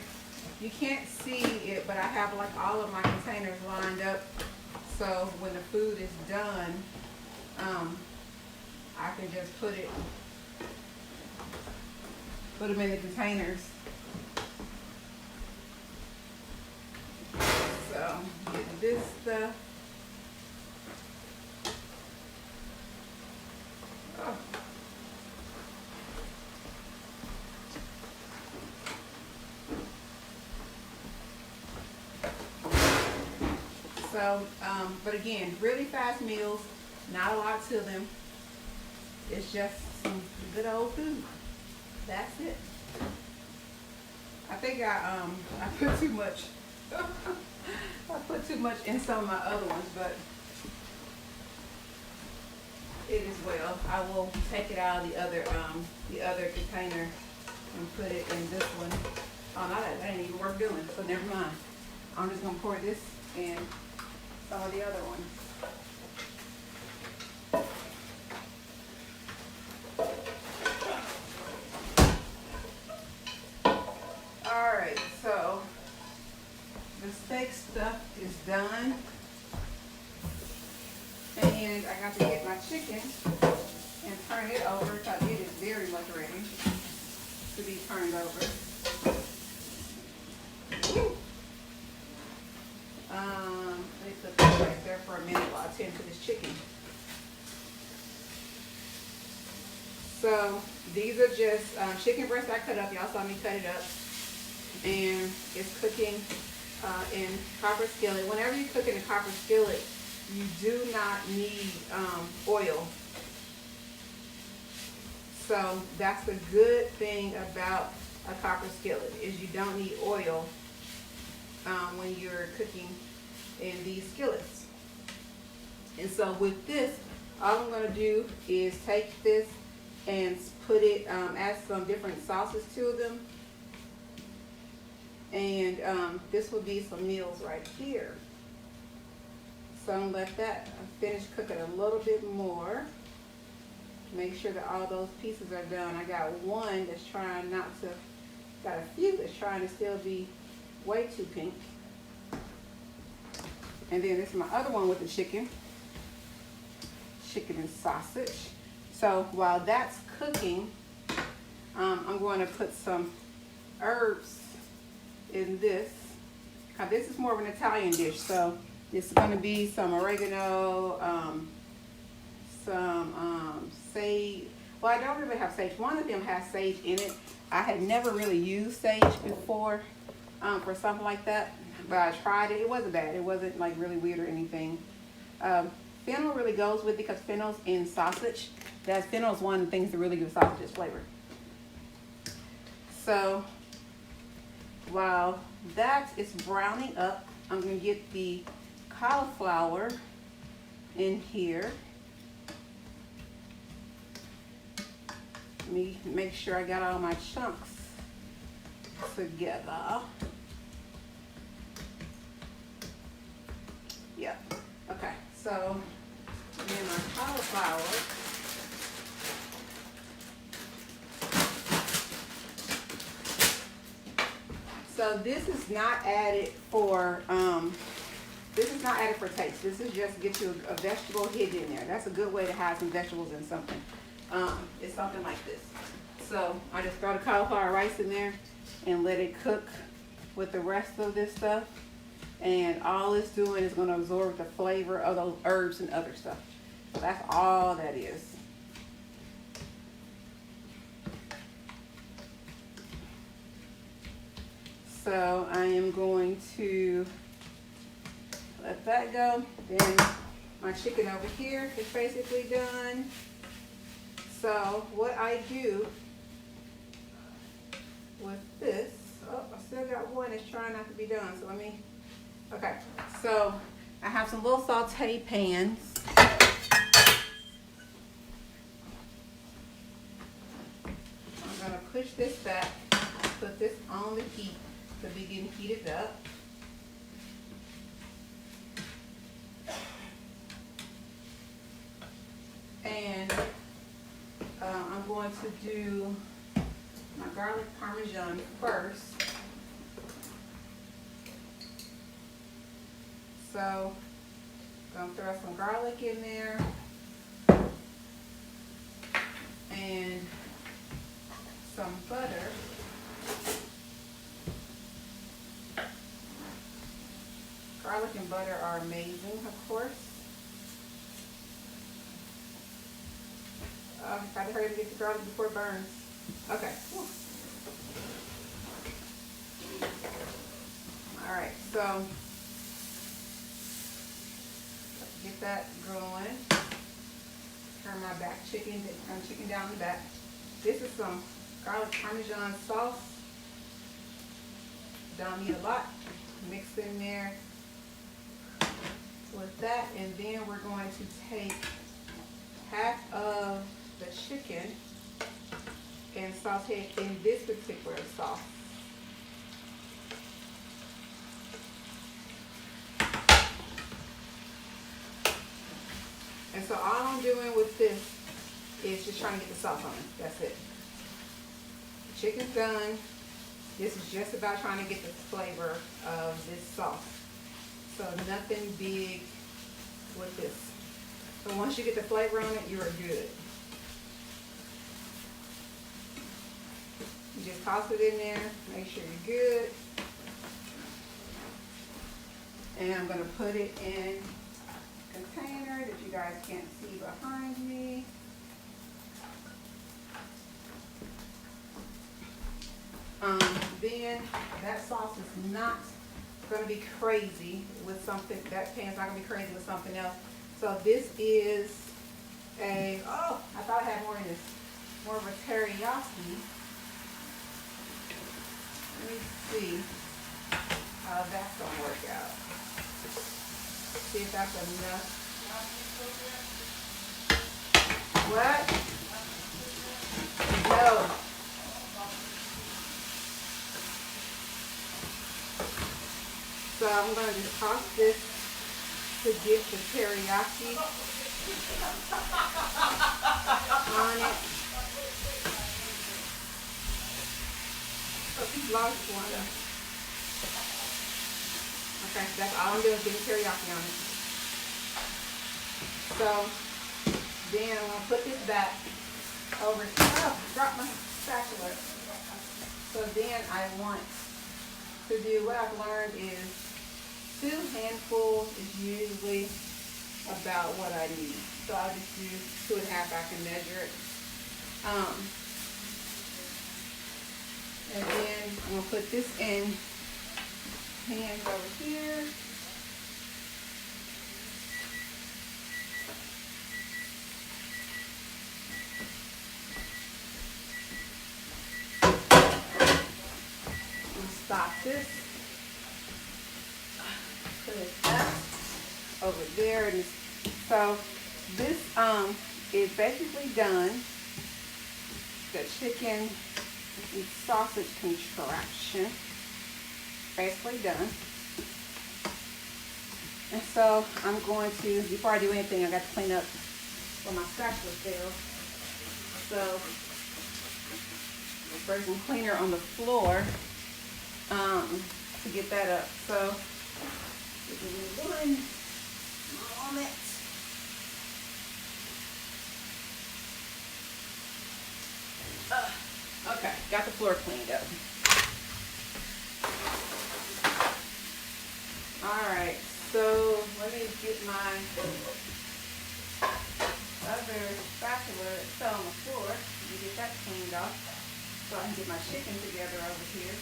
You can't see it, but I have like all of my containers lined up. So when the food is done, I can just put them in the containers. So get this stuff. Oh. So, but again, really fast meals, not a lot to them. It's just some good old food. That's it. I think I put too much. I put too much in some of my other ones, but it is well. I will take it out of the other container and put it in this one. Oh, no, that ain't even worth doing, so never mind. I'm just gonna pour this in some of the other ones. All right, so the steak stuff is done. And I got to get my chicken and turn it over because it is very much ready to be turned over. Woo. Let me put this right there for a minute while I tend to this chicken. So these are just chicken breasts I cut up. Y'all saw me cut it up. And it's cooking in copper skillet. Whenever you cook in a copper skillet, you do not need oil. So that's the good thing about a copper skillet is you don't need oil when you're cooking in these skillets. And so with this, all I'm going to do is take this and put it, add some different sauces to them. And this will be some meals right here. So I'm going to let that finish cooking a little bit more. Make sure that all those pieces are done. I got one that's trying not to, got a few that's trying to still be way too pink. And then this is my other one with the chicken and sausage. So while that's cooking, I'm going to put some herbs in this. Now, this is more of an Italian dish, so it's going to be some oregano, some sage. Well, I don't really have sage. One of them has sage in it. I had never really used sage before for something like that, but I tried it. It wasn't bad. It wasn't like really weird or anything. Fennel really goes with it because fennel's in sausage. Fennel is one of the things that really gives sausage its flavor. So while that is browning up, I'm going to get the cauliflower in here. Let me make sure I got all my chunks together. Yep. Okay, so then my cauliflower. So this is not added for taste. This is just to get you a vegetable hidden in there. That's a good way to hide some vegetables in something. It's something like this. So I just throw the cauliflower rice in there and let it cook with the rest of this stuff. And all it's doing is going to absorb the flavor of those herbs and other stuff. So that's all that is. So I am going to let that go. Then my chicken over here is basically done. So what I do with this, oh, I still got one that's trying not to be done. So let me, okay. So I have some little saute pans. I'm gonna push this back, put this on the heat to begin heated up. And I'm going to do my garlic parmesan first. So I'm going to throw some garlic in there and some butter. Garlic and butter are amazing, of course. Got to hurry to get the garlic before it burns. Okay. Whew. All right, so get that going. Turn my back chicken down the back. This is some garlic parmesan sauce. Don't need a lot. Mix in there with that, and then we're going to take half of the chicken and saute it in this particular sauce. And so all I'm doing with this is just trying to get the sauce on it. That's it. The chicken's done. This is just about trying to get the flavor of this sauce. So nothing big with this. So once you get the flavor on it, you are good. You just toss it in there, make sure you're good. And I'm going to put it in a container that you guys can't see behind me. Then that sauce is not going to be crazy with something, that pan's not going to be crazy with something else. So this is a, oh, I thought I had more in this, more of a teriyaki. Let me see. That's See if that's enough. What? No. So I'm going to just toss this to get the teriyaki on it. Oh, these logs one. Okay, that's all I'm doing is getting teriyaki on it. So then I'm going to put this back over. Oh, drop my spatula. So then I want to do, what I've learned is 2 handfuls is usually about what I need. So I'll just use 2.5, I can measure it. And then I'm going to put this in pans over here. Stop this. Put it up over there. And so this is basically done. The chicken and sausage contraption basically done. And so I'm going to, before I do anything, I got to clean up where my spatula fell. So first some cleaner on the floor to get that up. So give me one moment. Okay, got the floor cleaned up. Alright, so let me get my other spatula that fell on the floor. Let me get that cleaned off so I can get my chicken together over here.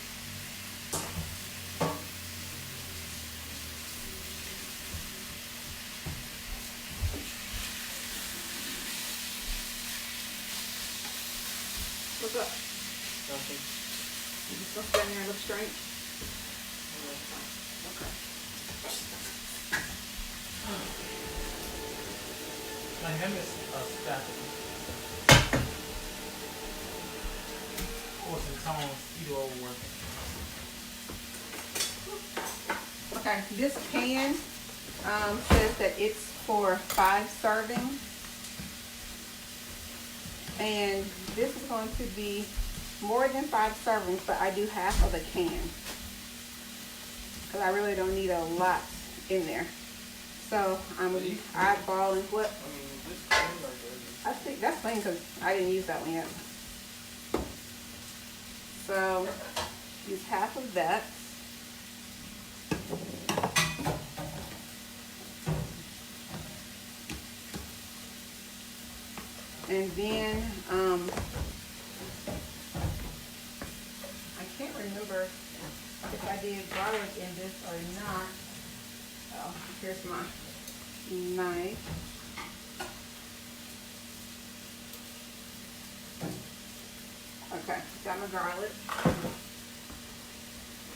What's up? Nothing. You just gonna stand there and look straight? Okay. My hand is spatula. Or some tones, either overworking. Okay, this pan says that it's for 5 servings. And this is going to be more than 5 servings, but I do half of a can. Because I really don't need a lot in there. So I'm eyeballing what? I mean, this clean like that. I think that's clean because I didn't use that one yet. So use half of that. And then I can't remember if I did garlic in this or not. Oh, here's my knife. Okay, got my garlic.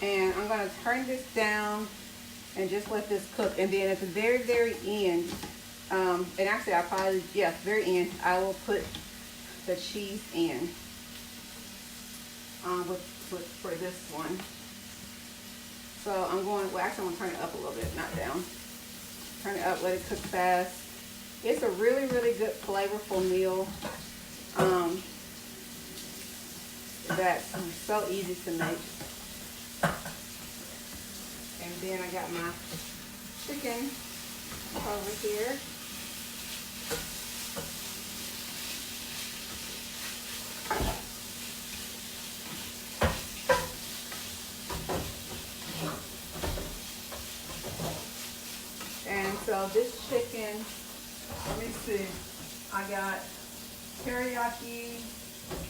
And I'm gonna turn this down and just let this cook. And then at the very, very end, and actually I probably, yeah, very end, I will put the cheese in for this one. So I'm going, well actually I'm gonna turn it up a little bit, not down. Turn it up, let it cook fast. It's a really, really good flavorful meal. That's so easy to make. And then I got my chicken over here. And so this chicken, let me see, I got teriyaki,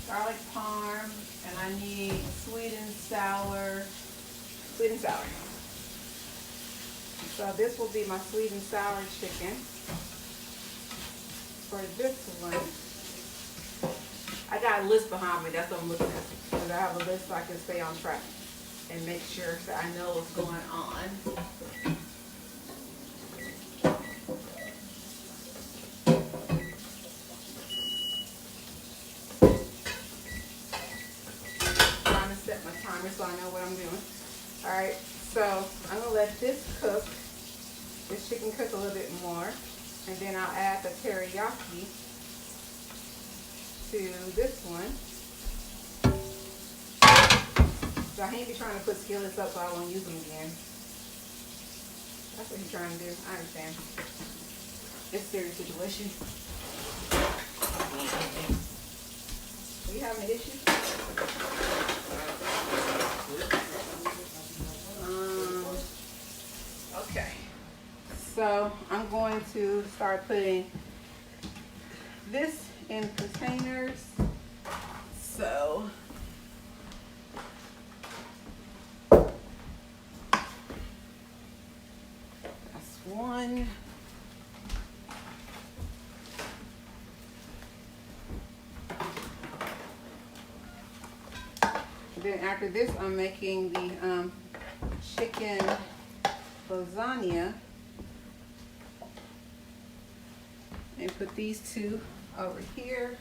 garlic parm, and I need sweet and sour. So this will be my sweet and sour chicken for this one. I got a list behind me, that's what I'm looking at. Because I have a list so I can stay on track and make sure that I know what's going on. All right, so I'm gonna let this cook, this chicken cook a little bit more, and then I'll add the teriyaki to this one. So I ain't be trying to put skillets up so I won't use them again. That's what he's trying to do. I understand. It's a serious situation. Are you having an issue? Okay. So I'm going to start putting this in containers. So that's one. Then after this, I'm making the chicken lasagna, and put these two over here.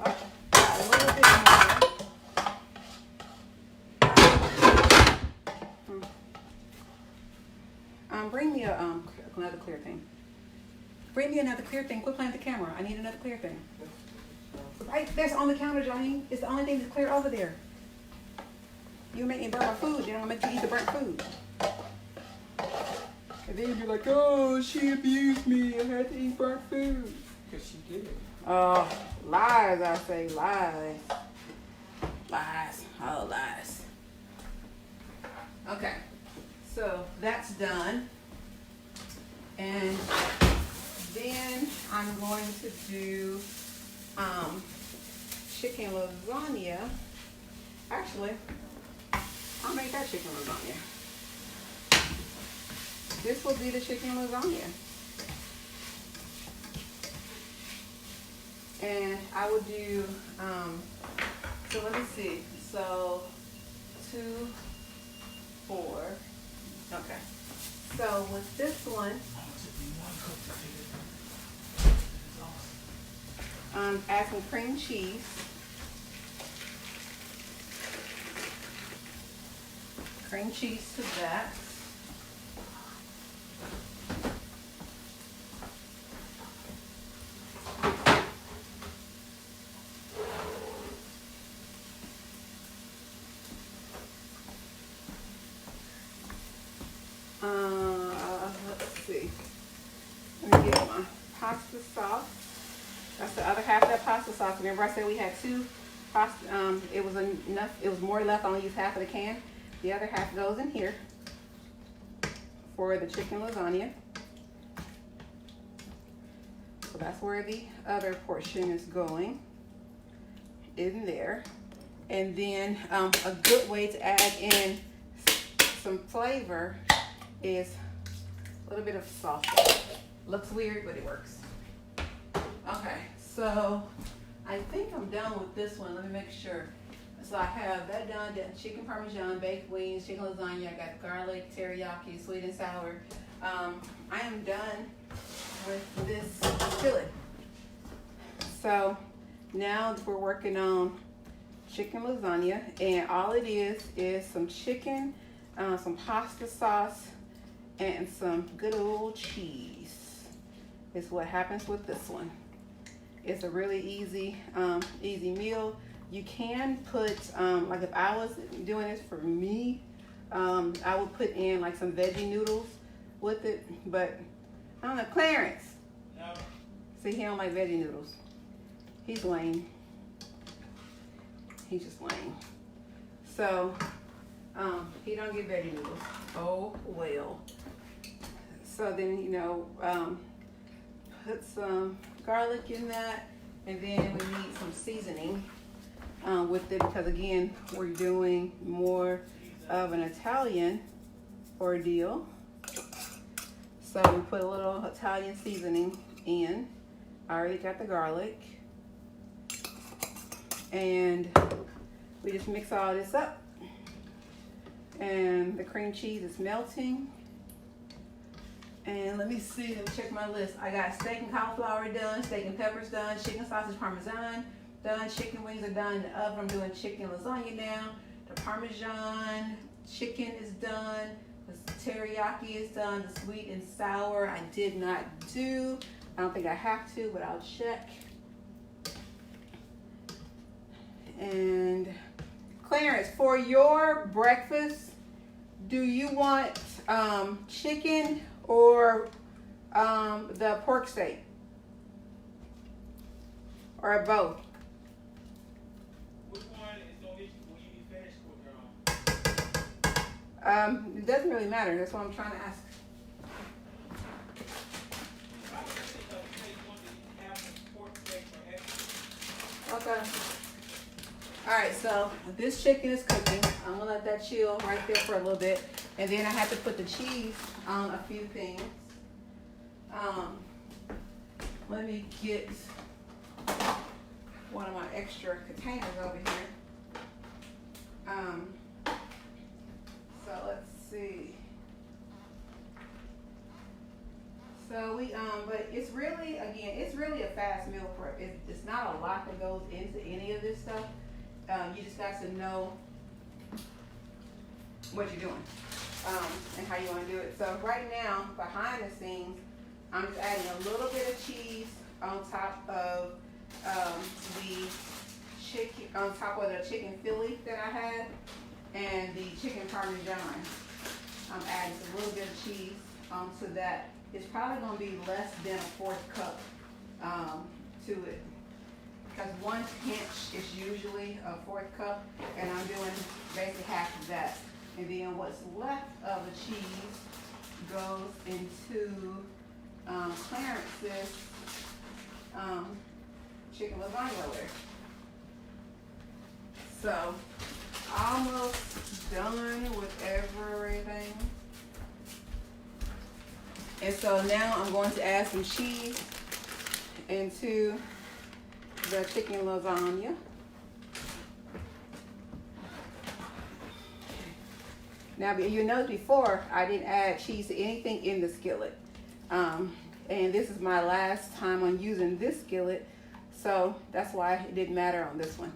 A little bit more. Bring me another clear thing. Bring me another clear thing. Quit playing with the camera. I need another clear thing. Right, that's on the counter, Johnny. It's the only thing that's clear over there. You make me burn my food. Then I'm gonna make you eat the burnt food. And then you'll be like, oh, she abused me. I had to eat burnt food. Because she did. Oh, lies, I say, lies. Lies, all lies. Okay, so that's done. And then I'm going to do chicken lasagna. Actually, I'll make that chicken lasagna. This will be the chicken lasagna. And I will do, so let me see. So 2, 4. Okay. So with this one, add some cream cheese. Cream cheese to that. Let's see. Let me get my pasta sauce. That's the other half of that pasta sauce. Remember I said we had 2 pasta, it was enough, it was more left, I only used half of the can. The other half goes in here for the chicken lasagna. So that's where the other portion is going, in there. And then a good way to add in some flavor is a little bit of salt. Looks weird, but it works. Okay, so I think I'm done with this one. Let me make sure. So I have that done, chicken parmesan, baked wings, chicken lasagna. I got garlic, teriyaki, sweet and sour. I am done with this filling. So now we're working on chicken lasagna, and all it is some chicken, some pasta sauce, and some good old cheese. Is what happens with this one. It's a really easy meal. You can put, like if I was doing this for me, I would put in like some veggie noodles with it, but I don't know, Clarence. No. See, he don't like veggie noodles. He's lame. He's just lame. So, he don't get veggie noodles. Oh, well. So then, you know, put some garlic in that, and then we need some seasoning with it, because again, we're doing more of an Italian ordeal. So we put a little Italian seasoning in. I already got the garlic. And we just mix all this up. And the cream cheese is melting. And let me see, let me check my list. I got steak and cauliflower done, steak and peppers done, chicken sausage parmesan done, chicken wings are done in the oven. I'm doing chicken lasagna now. The parmesan chicken is done. The teriyaki is done. The sweet and sour I did not do. I don't think I have to, but I'll check. And Clarence, for your breakfast, do you want chicken or the pork steak? Or both? Which one is gonna get you? Will you be finished with It doesn't really matter. That's what I'm trying to ask. Okay. All right, so this chicken is cooking. I'm gonna let that chill right there for a little bit, and then I have to put the cheese on a few things. Let me get one of my extra containers over here. So let's see. So but it's really, again, it's really a fast meal prep. It's not a lot that goes into any of this stuff. You just got to know what you're doing and how you want to do it. So right now, behind the scenes, I'm just adding a little bit of cheese on top of the chicken Philly that I had and the chicken parmesan. I'm adding a little bit of cheese onto that. It's probably going to be less than a 1/4 cup to it, because 1 pinch is usually a 1/4 cup, and I'm doing basically half of that. And then what's left of the cheese goes into Clarence's chicken lasagna over there. So, almost done with everything. And so now I'm going to add some cheese into the chicken lasagna. Now, you notice before I didn't add cheese to anything in the skillet. And this is my last time on using this skillet, so that's why it didn't matter on this one.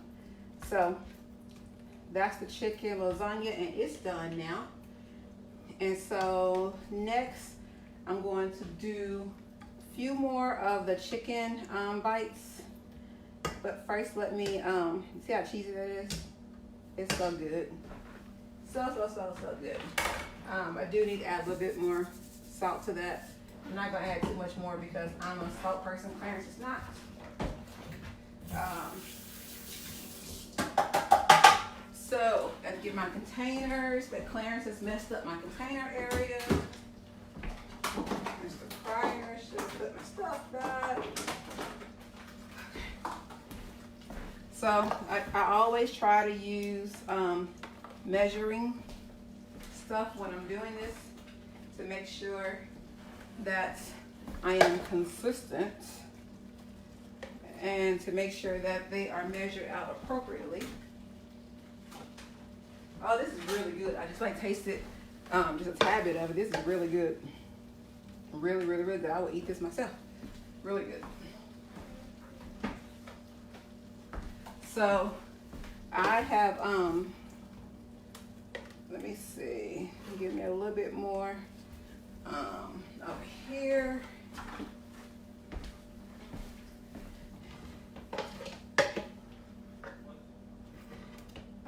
So that's the chicken lasagna, and it's done now. And so next I'm going to do a few more of the chicken bites. But first let me, see how cheesy that is? It's so good. So good. I do need to add a little bit more salt to that. I'm not going to add too much more because I'm a salt person. Clarence is not. So, got to get my containers, but Clarence has messed up my container area. Mr. Pryor should have put my stuff back. So, I always try to use measuring stuff when I'm doing this to make sure that I am consistent and to make sure that they are measured out appropriately. Oh, this is really good. I just like tasted just a tad bit of it. This is really good. Really, really, really good. I will eat this myself. Really good. So I have let me see. Give me a little bit more over here.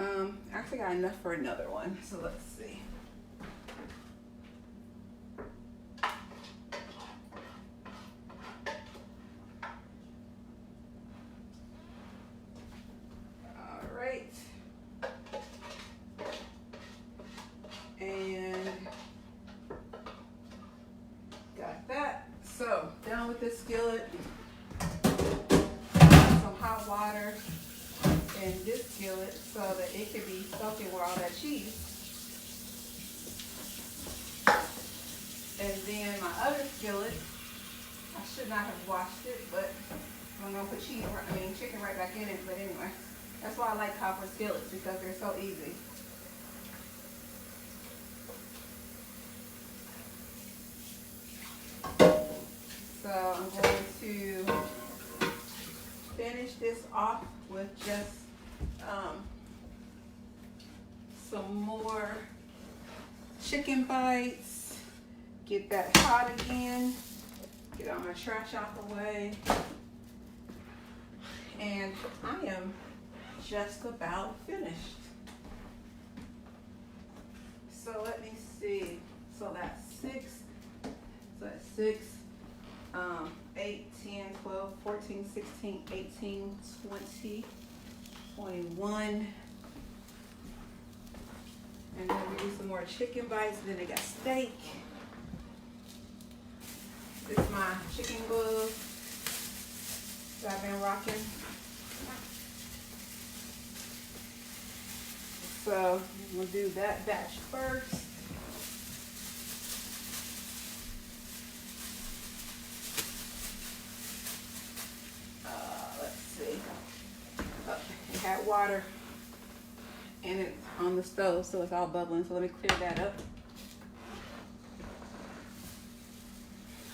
I actually got enough for another one, so let's see. All right. And got that. So, down with this skillet. Some hot water in this skillet so that it can be soaking with all that cheese. And then my other skillet, I should not have washed it, but I'm gonna put chicken right back in it. But anyway, that's why I like copper skillets, because they're so easy. So I'm going to finish this off with just some more chicken bites. Get that hot again. Get all my trash out the way. And I am just about finished. So let me see. So that's 6. So that's 6, 8, 10, 12, 14, 16, 18, 20, 21. And then we do some more chicken bites. Then they got steak. This is my chicken gloves that I've been rocking. So we'll do that batch first. Let's see. Oh, it had water and it's on the stove, so it's all bubbling. So let me clear that up.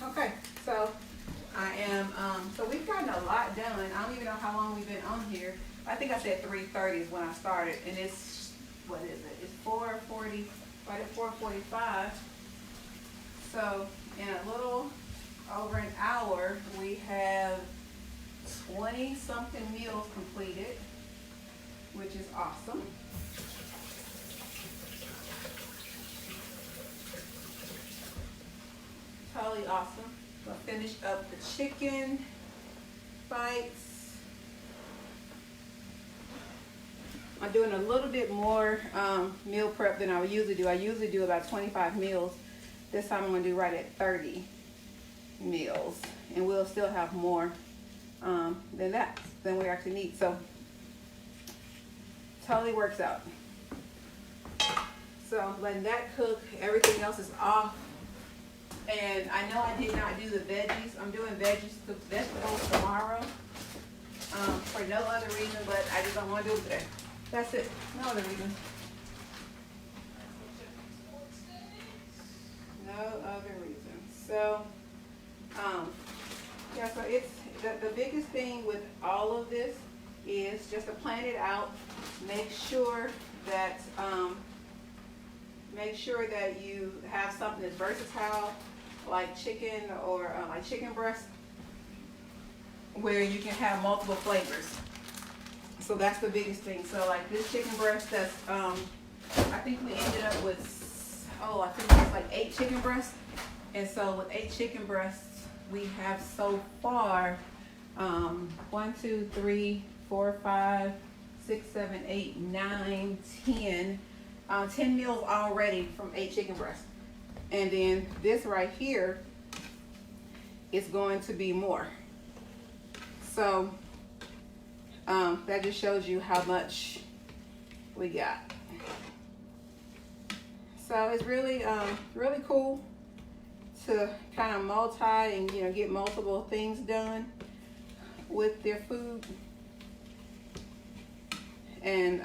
Okay, so I am, so we've gotten a lot done. I don't even know how long we've been on here. I think I said 3:30 is when I started, and it's, what is it? It's 4:40, right at 4:45. So in a little over an hour, we have 20 something meals completed, which is awesome. Totally awesome. I'll finish up the chicken bites. I'm doing a little bit more meal prep than I would usually do. I usually do about 25 meals. This time I'm going to do right at 30 meals. And we'll still have more than we actually need. So, totally works out. So I'm letting that cook. Everything else is off. And I know I did not do the veggies. I'm doing vegetables tomorrow for no other reason, but I just don't want to do it today. That's it. No other reason. No other reason. So, yeah, so it's the biggest thing with all of this is just to plan it out. Make sure that you have something that's versatile, like chicken or like chicken breast, where you can have multiple flavors. So that's the biggest thing. So like this chicken breast, that's I think we ended up with, I think it was like 8 chicken breasts. And so with 8 chicken breasts, we have so far 1, 2, 3, 4, 5, 6, 7, 8, 9, 10. 10 meals already from 8 chicken breasts. And then this right here is going to be more. So that just shows you how much we got. So it's really really cool to kind of multi and get multiple things done with their food. And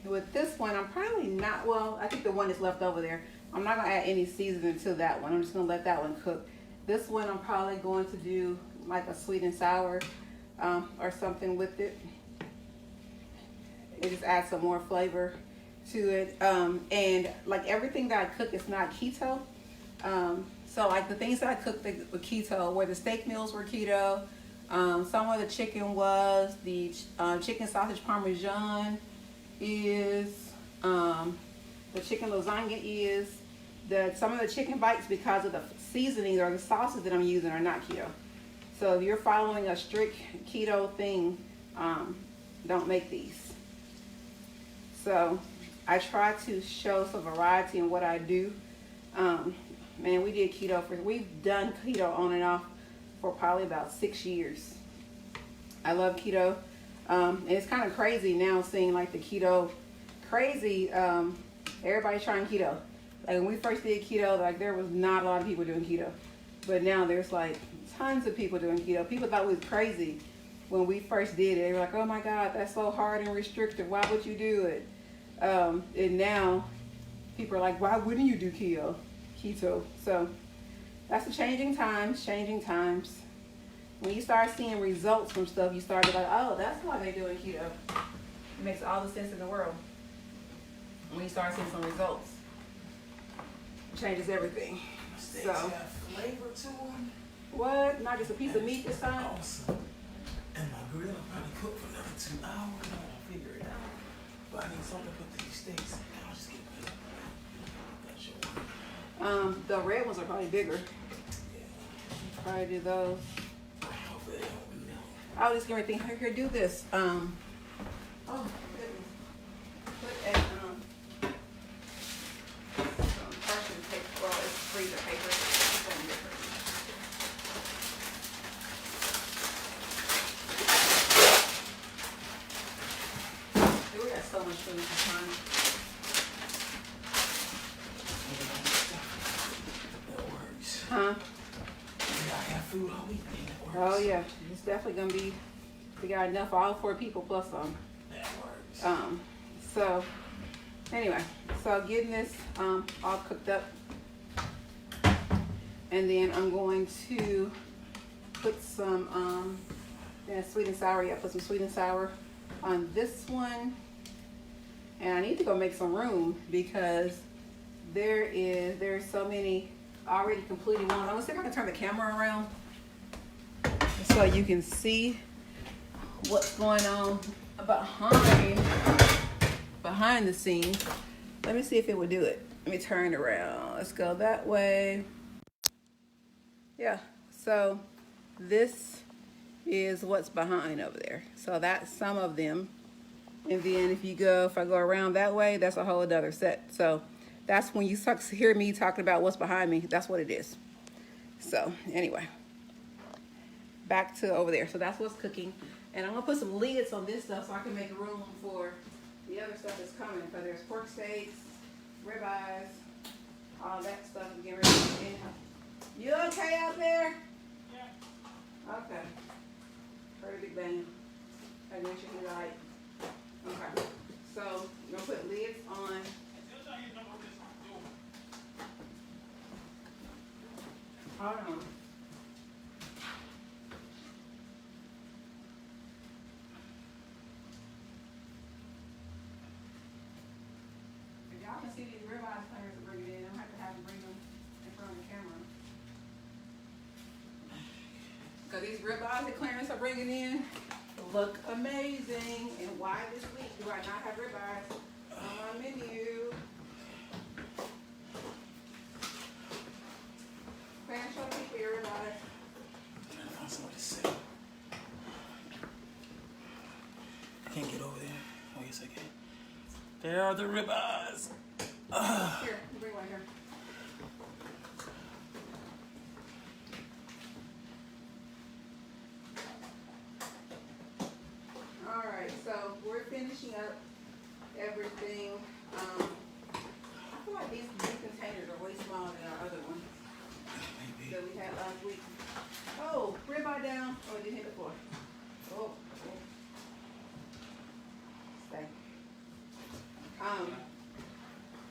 with this one, I'm probably not, I think the one that's left over there, I'm not going to add any seasoning to that one. I'm just going to let that one cook. This one, I'm probably going to do like a sweet and sour or something with it. It just adds some more flavor to it. And like everything that I cook is not keto. So like the things that I cooked with keto, where the steak meals were keto, some of the chicken was, the chicken sausage parmesan is, the chicken lasagna is, some of the chicken bites, because of the seasonings or the sauces that I'm using, are not keto. So if you're following a strict keto thing, don't make these. So I try to show some variety in what I do. Man, we've done keto on and off for probably about 6 years. I love keto. And it's kind of crazy now seeing like the keto crazy. Everybody's trying keto. Like when we first did keto, like there was not a lot of people doing keto. But now there's like tons of people doing keto. People thought we was crazy when we first did it. They were like, oh my God, that's so hard and restrictive. Why would you do it? And now people are like, why wouldn't you do keto? So That's the changing times, changing times. When you start seeing results from stuff, you start to be like, oh, that's why they're doing keto. It makes all the sense in the world. When you start seeing some results, it changes everything. Steaks So, got flavor to them. what? Not just a piece of meat this time? Awesome. And my grill will probably cook for another 2 hours. I'll figure it out. But I need something to put these steaks in. I'll just get it. The red ones are probably bigger. Probably do those. Hopefully they don't melt. I was just gonna think, here, do this. Oh goodness. Put a some parchment paper. Well, it's freezer paper. Dude, we got so much food this time. That works. Huh? Yeah, I have food all week. That works. Oh yeah, it's definitely gonna be. We got enough for all 4 people plus some. That works. So anyway, so getting this all cooked up, and then I'm going to put some sweet and sour. Yeah, put some sweet and sour on this one, and I need to go make some room because there's so many already completed ones. I'm gonna see if I can turn the camera around so you can see what's going on behind the scenes. Let me see if it would do it. Let me turn it around. Let's go that way. Yeah, so this is what's behind over there. So that's some of them. And then if I go around that way, that's a whole other set. So that's when you start to hear me talking about what's behind me. That's what it is. So anyway, back to over there. So that's what's cooking. And I'm gonna put some lids on this stuff so I can make room for the other stuff that's coming. Because there's pork steaks, ribeyes, all that stuff is getting ready to get in. You okay out there? Yeah. Okay. Heard a big bang. I make sure you right. Okay. So I'm gonna put lids on. Hold on. If y'all can see these ribeye players to bring it in, I'm have to bring them in front of the camera. Because these ribeyes that Clarence are bringing in look amazing. And why this week do I not have ribeyes on my menu? Clarence, show the people your ribeyes. I'm trying to find somewhere to sit. I can't get over there. Oh, yes, I can. There are the ribeyes. Here, bring one here. All right, so we're finishing up everything. I feel like these containers are way smaller than our other ones Maybe. that we had last week. Oh, ribeye down. Oh, it didn't hit the floor. Oh. Stay.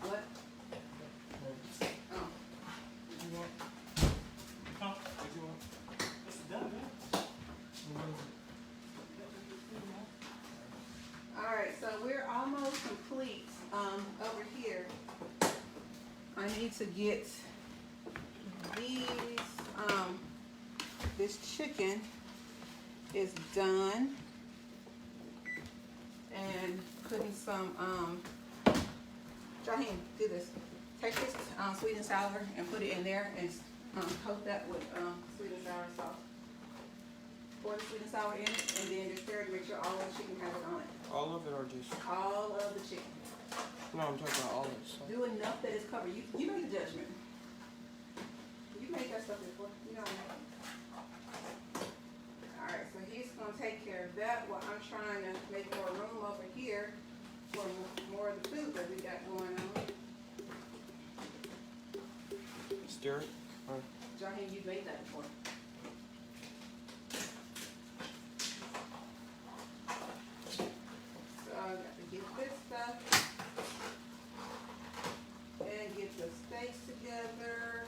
What? Oh. All right, so we're almost complete over here. I need to get these, this chicken is done. And putting some, Jaheem, do this. Take this sweet and sour and put it in there and coat that with sweet and sour sauce. Pour the sweet and sour in it and then just stir it to make sure all of the chicken has it on it. All of it or just? All of the chicken. No, I'm talking about all of it. So. Do enough that it's covered. You make the judgment. You made that stuff before. You know what I mean? Alright, so he's going to take care of that while I'm trying to make more room over here for more of the food that we got going on. Stir it? Or? Jaheem, you've made that before. So I got to get this stuff and get the steaks together.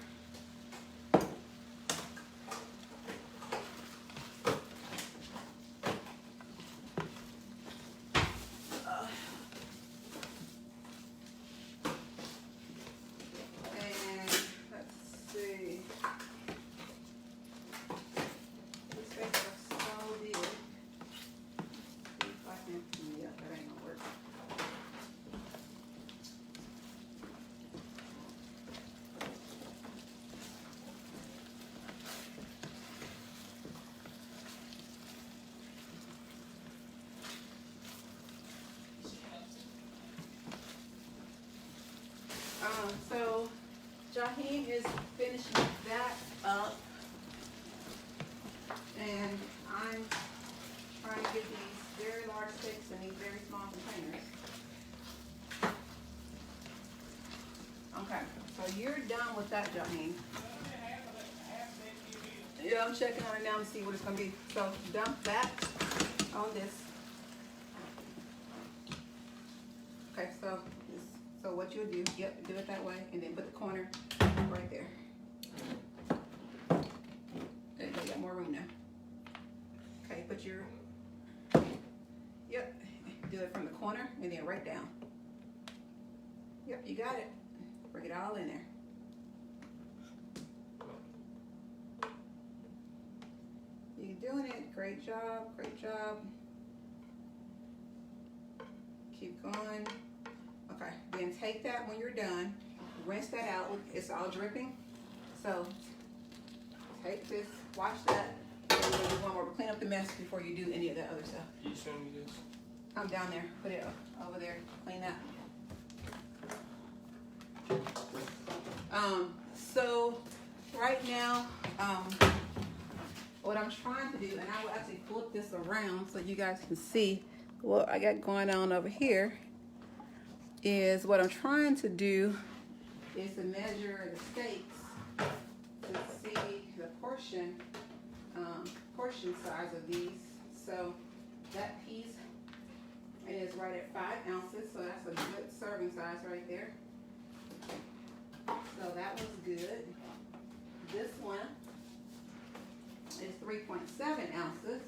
Jaheem is finishing that up. And I'm trying to get these very large steaks in these very small containers. Okay, so you're done with that, Jaheem. Yeah, I'm checking on it now to see what it's gonna be. So dump that on this. Okay, so what you'll do, yep, do it that way, and then put the corner right there. There you go, you got more room now. Okay, put your, yep, do it from the corner and then right down. Yep, you got it. Bring it all in there. You're doing it. Great job. Great job. Keep going. Okay. Then take that when you're done. Rinse that out. It's all dripping. So take this. Wash that. And then you want to clean up the mess before you do any of that other stuff. Can you show me this? Come down there. Put it over there. Clean that. So right now, what I'm trying to do, and I will actually flip this around so you guys can see what I got going on over here, is what I'm trying to do is to measure the steaks to see the portion size of these. So that piece is right at 5 ounces, so that's a good serving size right there. So that was good. This one is 3.7 ounces.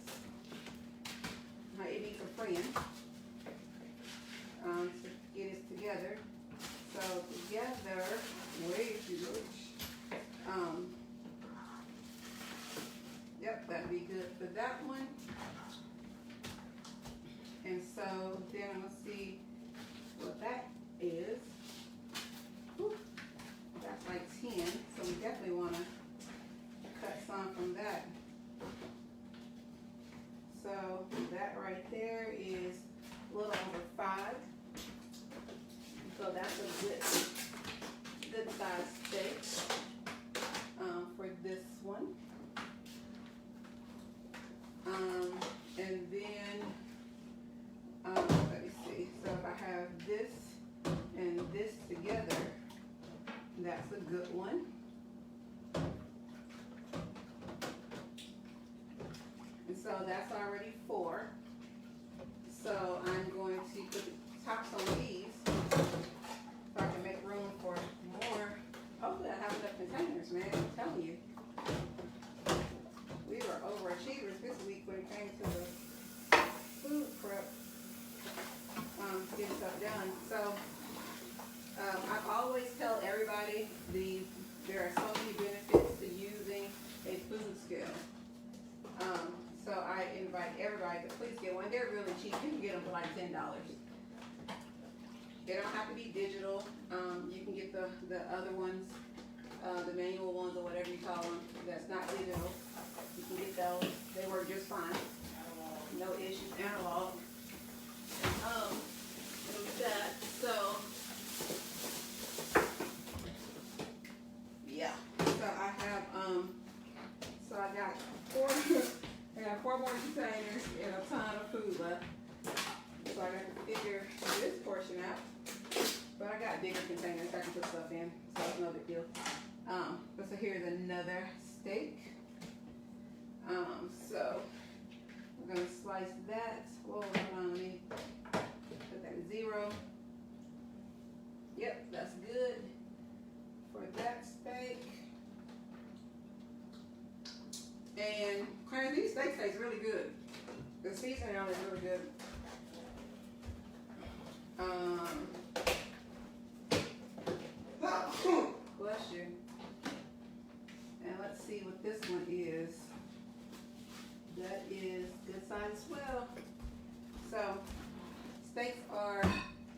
Now it needs a friend to get it together. So together, way too much. Yep, that'd be good for that one. And so then let's see what that is. Whew. That's like 10, so we definitely want to cut some from that. So that right there is a little over 5. So that's a good size steak for this one. And then let me see. So if I have this and this together, that's a good one. And so that's already 4. So I'm going to put the tops on these so I can make room for more. Hopefully I have enough containers, man. I'm telling you. We were overachievers this week when it came to the food prep, getting stuff done. So I always tell everybody there are so many benefits to using a food scale. So I invite everybody to please get one. They're really cheap. You can get them for like $10. They don't have to be digital. You can get the other ones, the manual ones or whatever you call them. That's not digital. You can get those. They work just fine. No issues. Analog. Look at that. So yeah. So I have so I got 4 I got 4 more containers and a ton of food left. So I got to figure this portion out. But I got bigger containers I can put stuff in, so it's no big deal. So here's another steak. So we're gonna slice that. Whoa, hold on, let me put that at 0. Yep, that's good for that steak. And Clarence, these steaks taste really good. The seasoning on it is really good. Bless you. And let's see what this one is. That is good size as well. So steaks are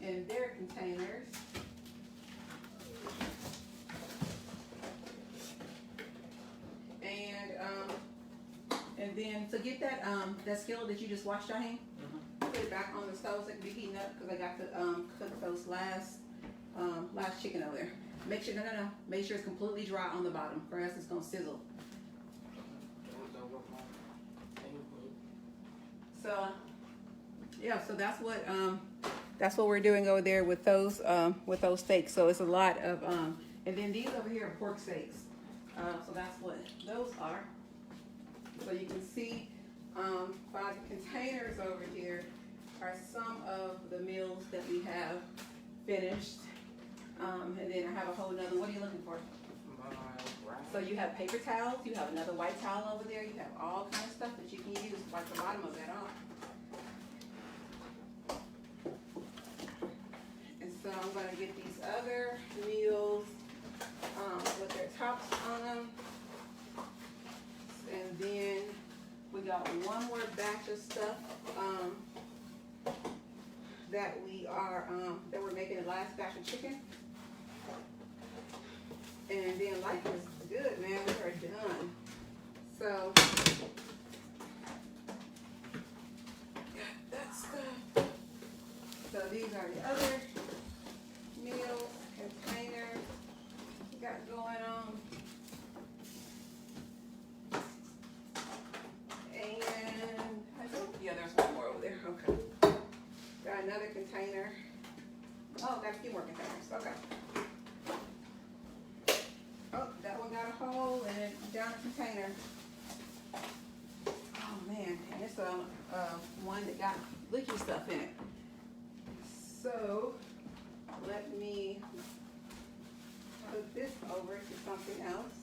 in their containers. And then to get that that skillet that you just washed, Jaheem, put it back on the stove so it can be heating up because I got to cook those last last chicken over there. Make sure, no. Make sure it's completely dry on the bottom, or else it's gonna sizzle. So, yeah, so that's what we're doing over there with those steaks. So it's a lot of, and then these over here are pork steaks. So that's what those are. So you can see by the containers over here are some of the meals that we have finished. And then I have a whole nother, what are you looking for? So you have paper towels, you have another white towel over there, you have all kinds of stuff that you can use, like the bottom of that on. And so I'm gonna get these other meals with their tops on them. And then we got one more batch of stuff that we're making the last batch of chicken. And then life is good, man. We are done. So that stuff. So these are the other meals, containers we got going on. And yeah, there's one more over there. Okay. Got another container. Oh, got a few more containers. Okay. Oh, that one got a hole and it down a container. Oh man, and it's one that got licky stuff in it. So let me put this over to something else.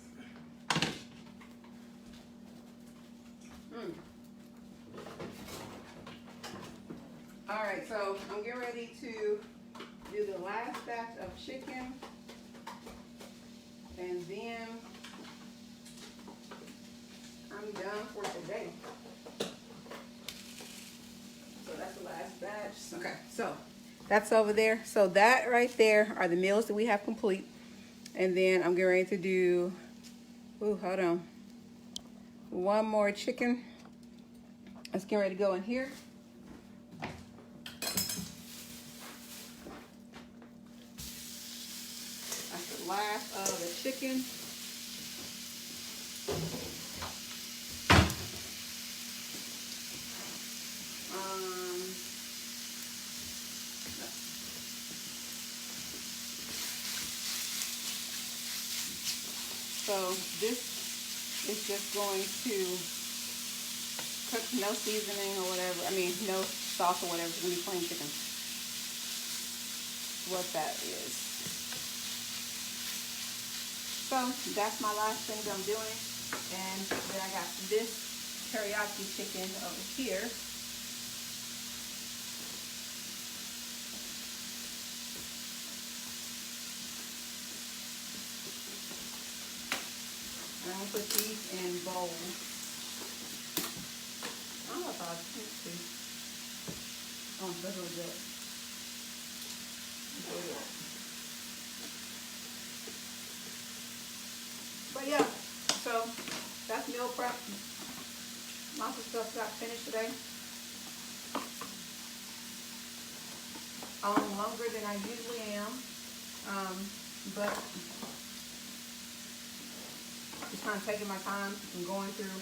All right, so I'm getting ready to do the last batch of chicken. And then I'm done for today. So that's the last batch. Okay, so that's over there. So that right there are the meals that we have complete. And then I'm getting ready to do, hold on. One more chicken. Let's get ready to go in here. That's the last of the chicken. So this is just going to cook, no seasoning or whatever. I mean, no sauce or whatever. It's going to be plain chicken. What that is. So that's my last thing that I'm doing. And then I got this teriyaki chicken over here. I'm going to put these in bowls. I don't know if I was supposed to. Oh, that's really good. But yeah, so that's meal prep. Lots of stuff got finished today. Longer than I usually am. But just kind of taking my time and going through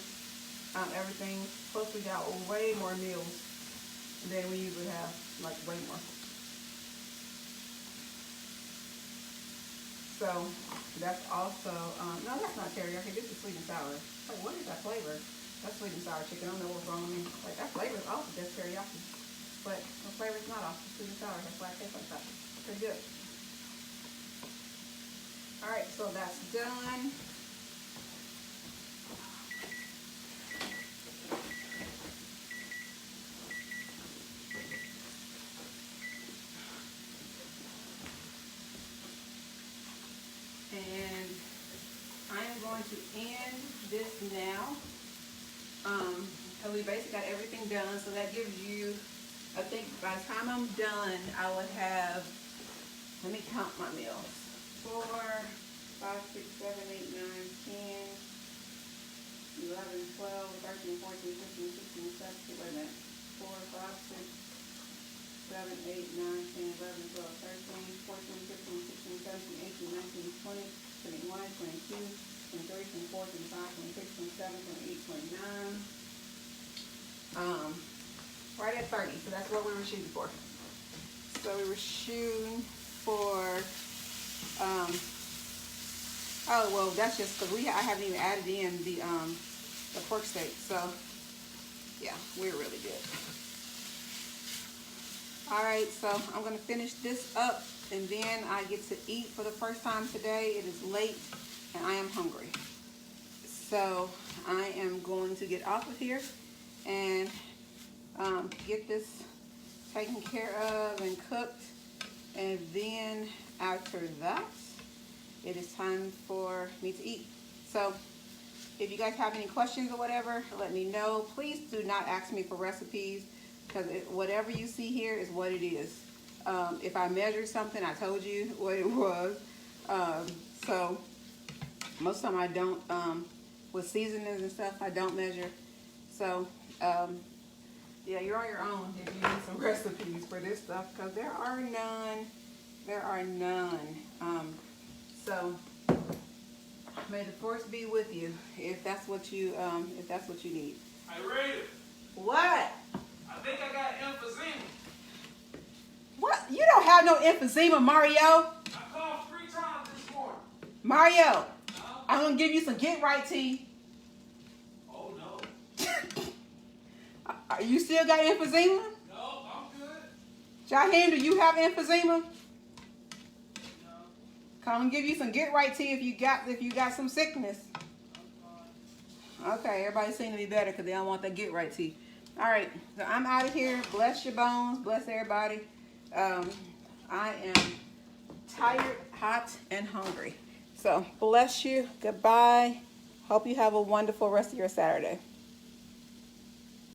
everything. Plus we got way more meals than we usually have, like way more. So that's also, no, that's not teriyaki, this is sweet and sour. Like, what is that flavor? That's sweet and sour chicken. I don't know what's wrong with me. Like, that flavor is also just teriyaki. But the flavor is not also sweet and sour. That's why it tastes like that. Pretty good. Alright, so that's done. And I am going to end this now. So we basically got everything done. So that gives you, I think by the time I'm done, I would have, let me count my meals. 4, 5, 6, 7, 8, 9, 10, 11, 12, 13, 14, 15, 16, 17, wait a minute. 4, 5, 6, 7, 8, 9, 10, 11, 12, 13, 14, 15, 16, 17, 18, 19, 20, 21, 22, 23, 24, 25, 26, 27, 28, 29. Right at 30, so that's what we were shooting for. So we were shooting for, oh, well, that's just because I haven't even added in the pork steak. So, yeah, we're really good. All right, so I'm going to finish this up, and then I get to eat for the first time today. It is late, and I am hungry. So I am going to get off of here and get this taken care of and cooked, and then after that it is time for me to eat. So if you guys have any questions or whatever, let me know. Please do not ask me for recipes, because whatever you see here is what it is. If I measured something, I told you what it was. So most of the time I don't, with seasonings and stuff, I don't measure. So yeah, you're on your own if you need some recipes for this stuff, because there are none. There are none. So may the force be with you if that's what you need. I read it. What? I think I got emphysema. What? You don't have no emphysema, Mario. I coughed 3 times this morning. Mario, I'm gonna give you some get right tea. Oh no. You still got emphysema? No, I'm good. Jaheim, do you have emphysema? No. Come and give you some get right tea if you got some sickness. Okay, everybody seems to be better because they don't want that get right tea. All right, so I'm out of here. Bless your bones. Bless everybody. I am tired, hot, and hungry. So bless you. Goodbye. Hope you have a wonderful rest of your Saturday.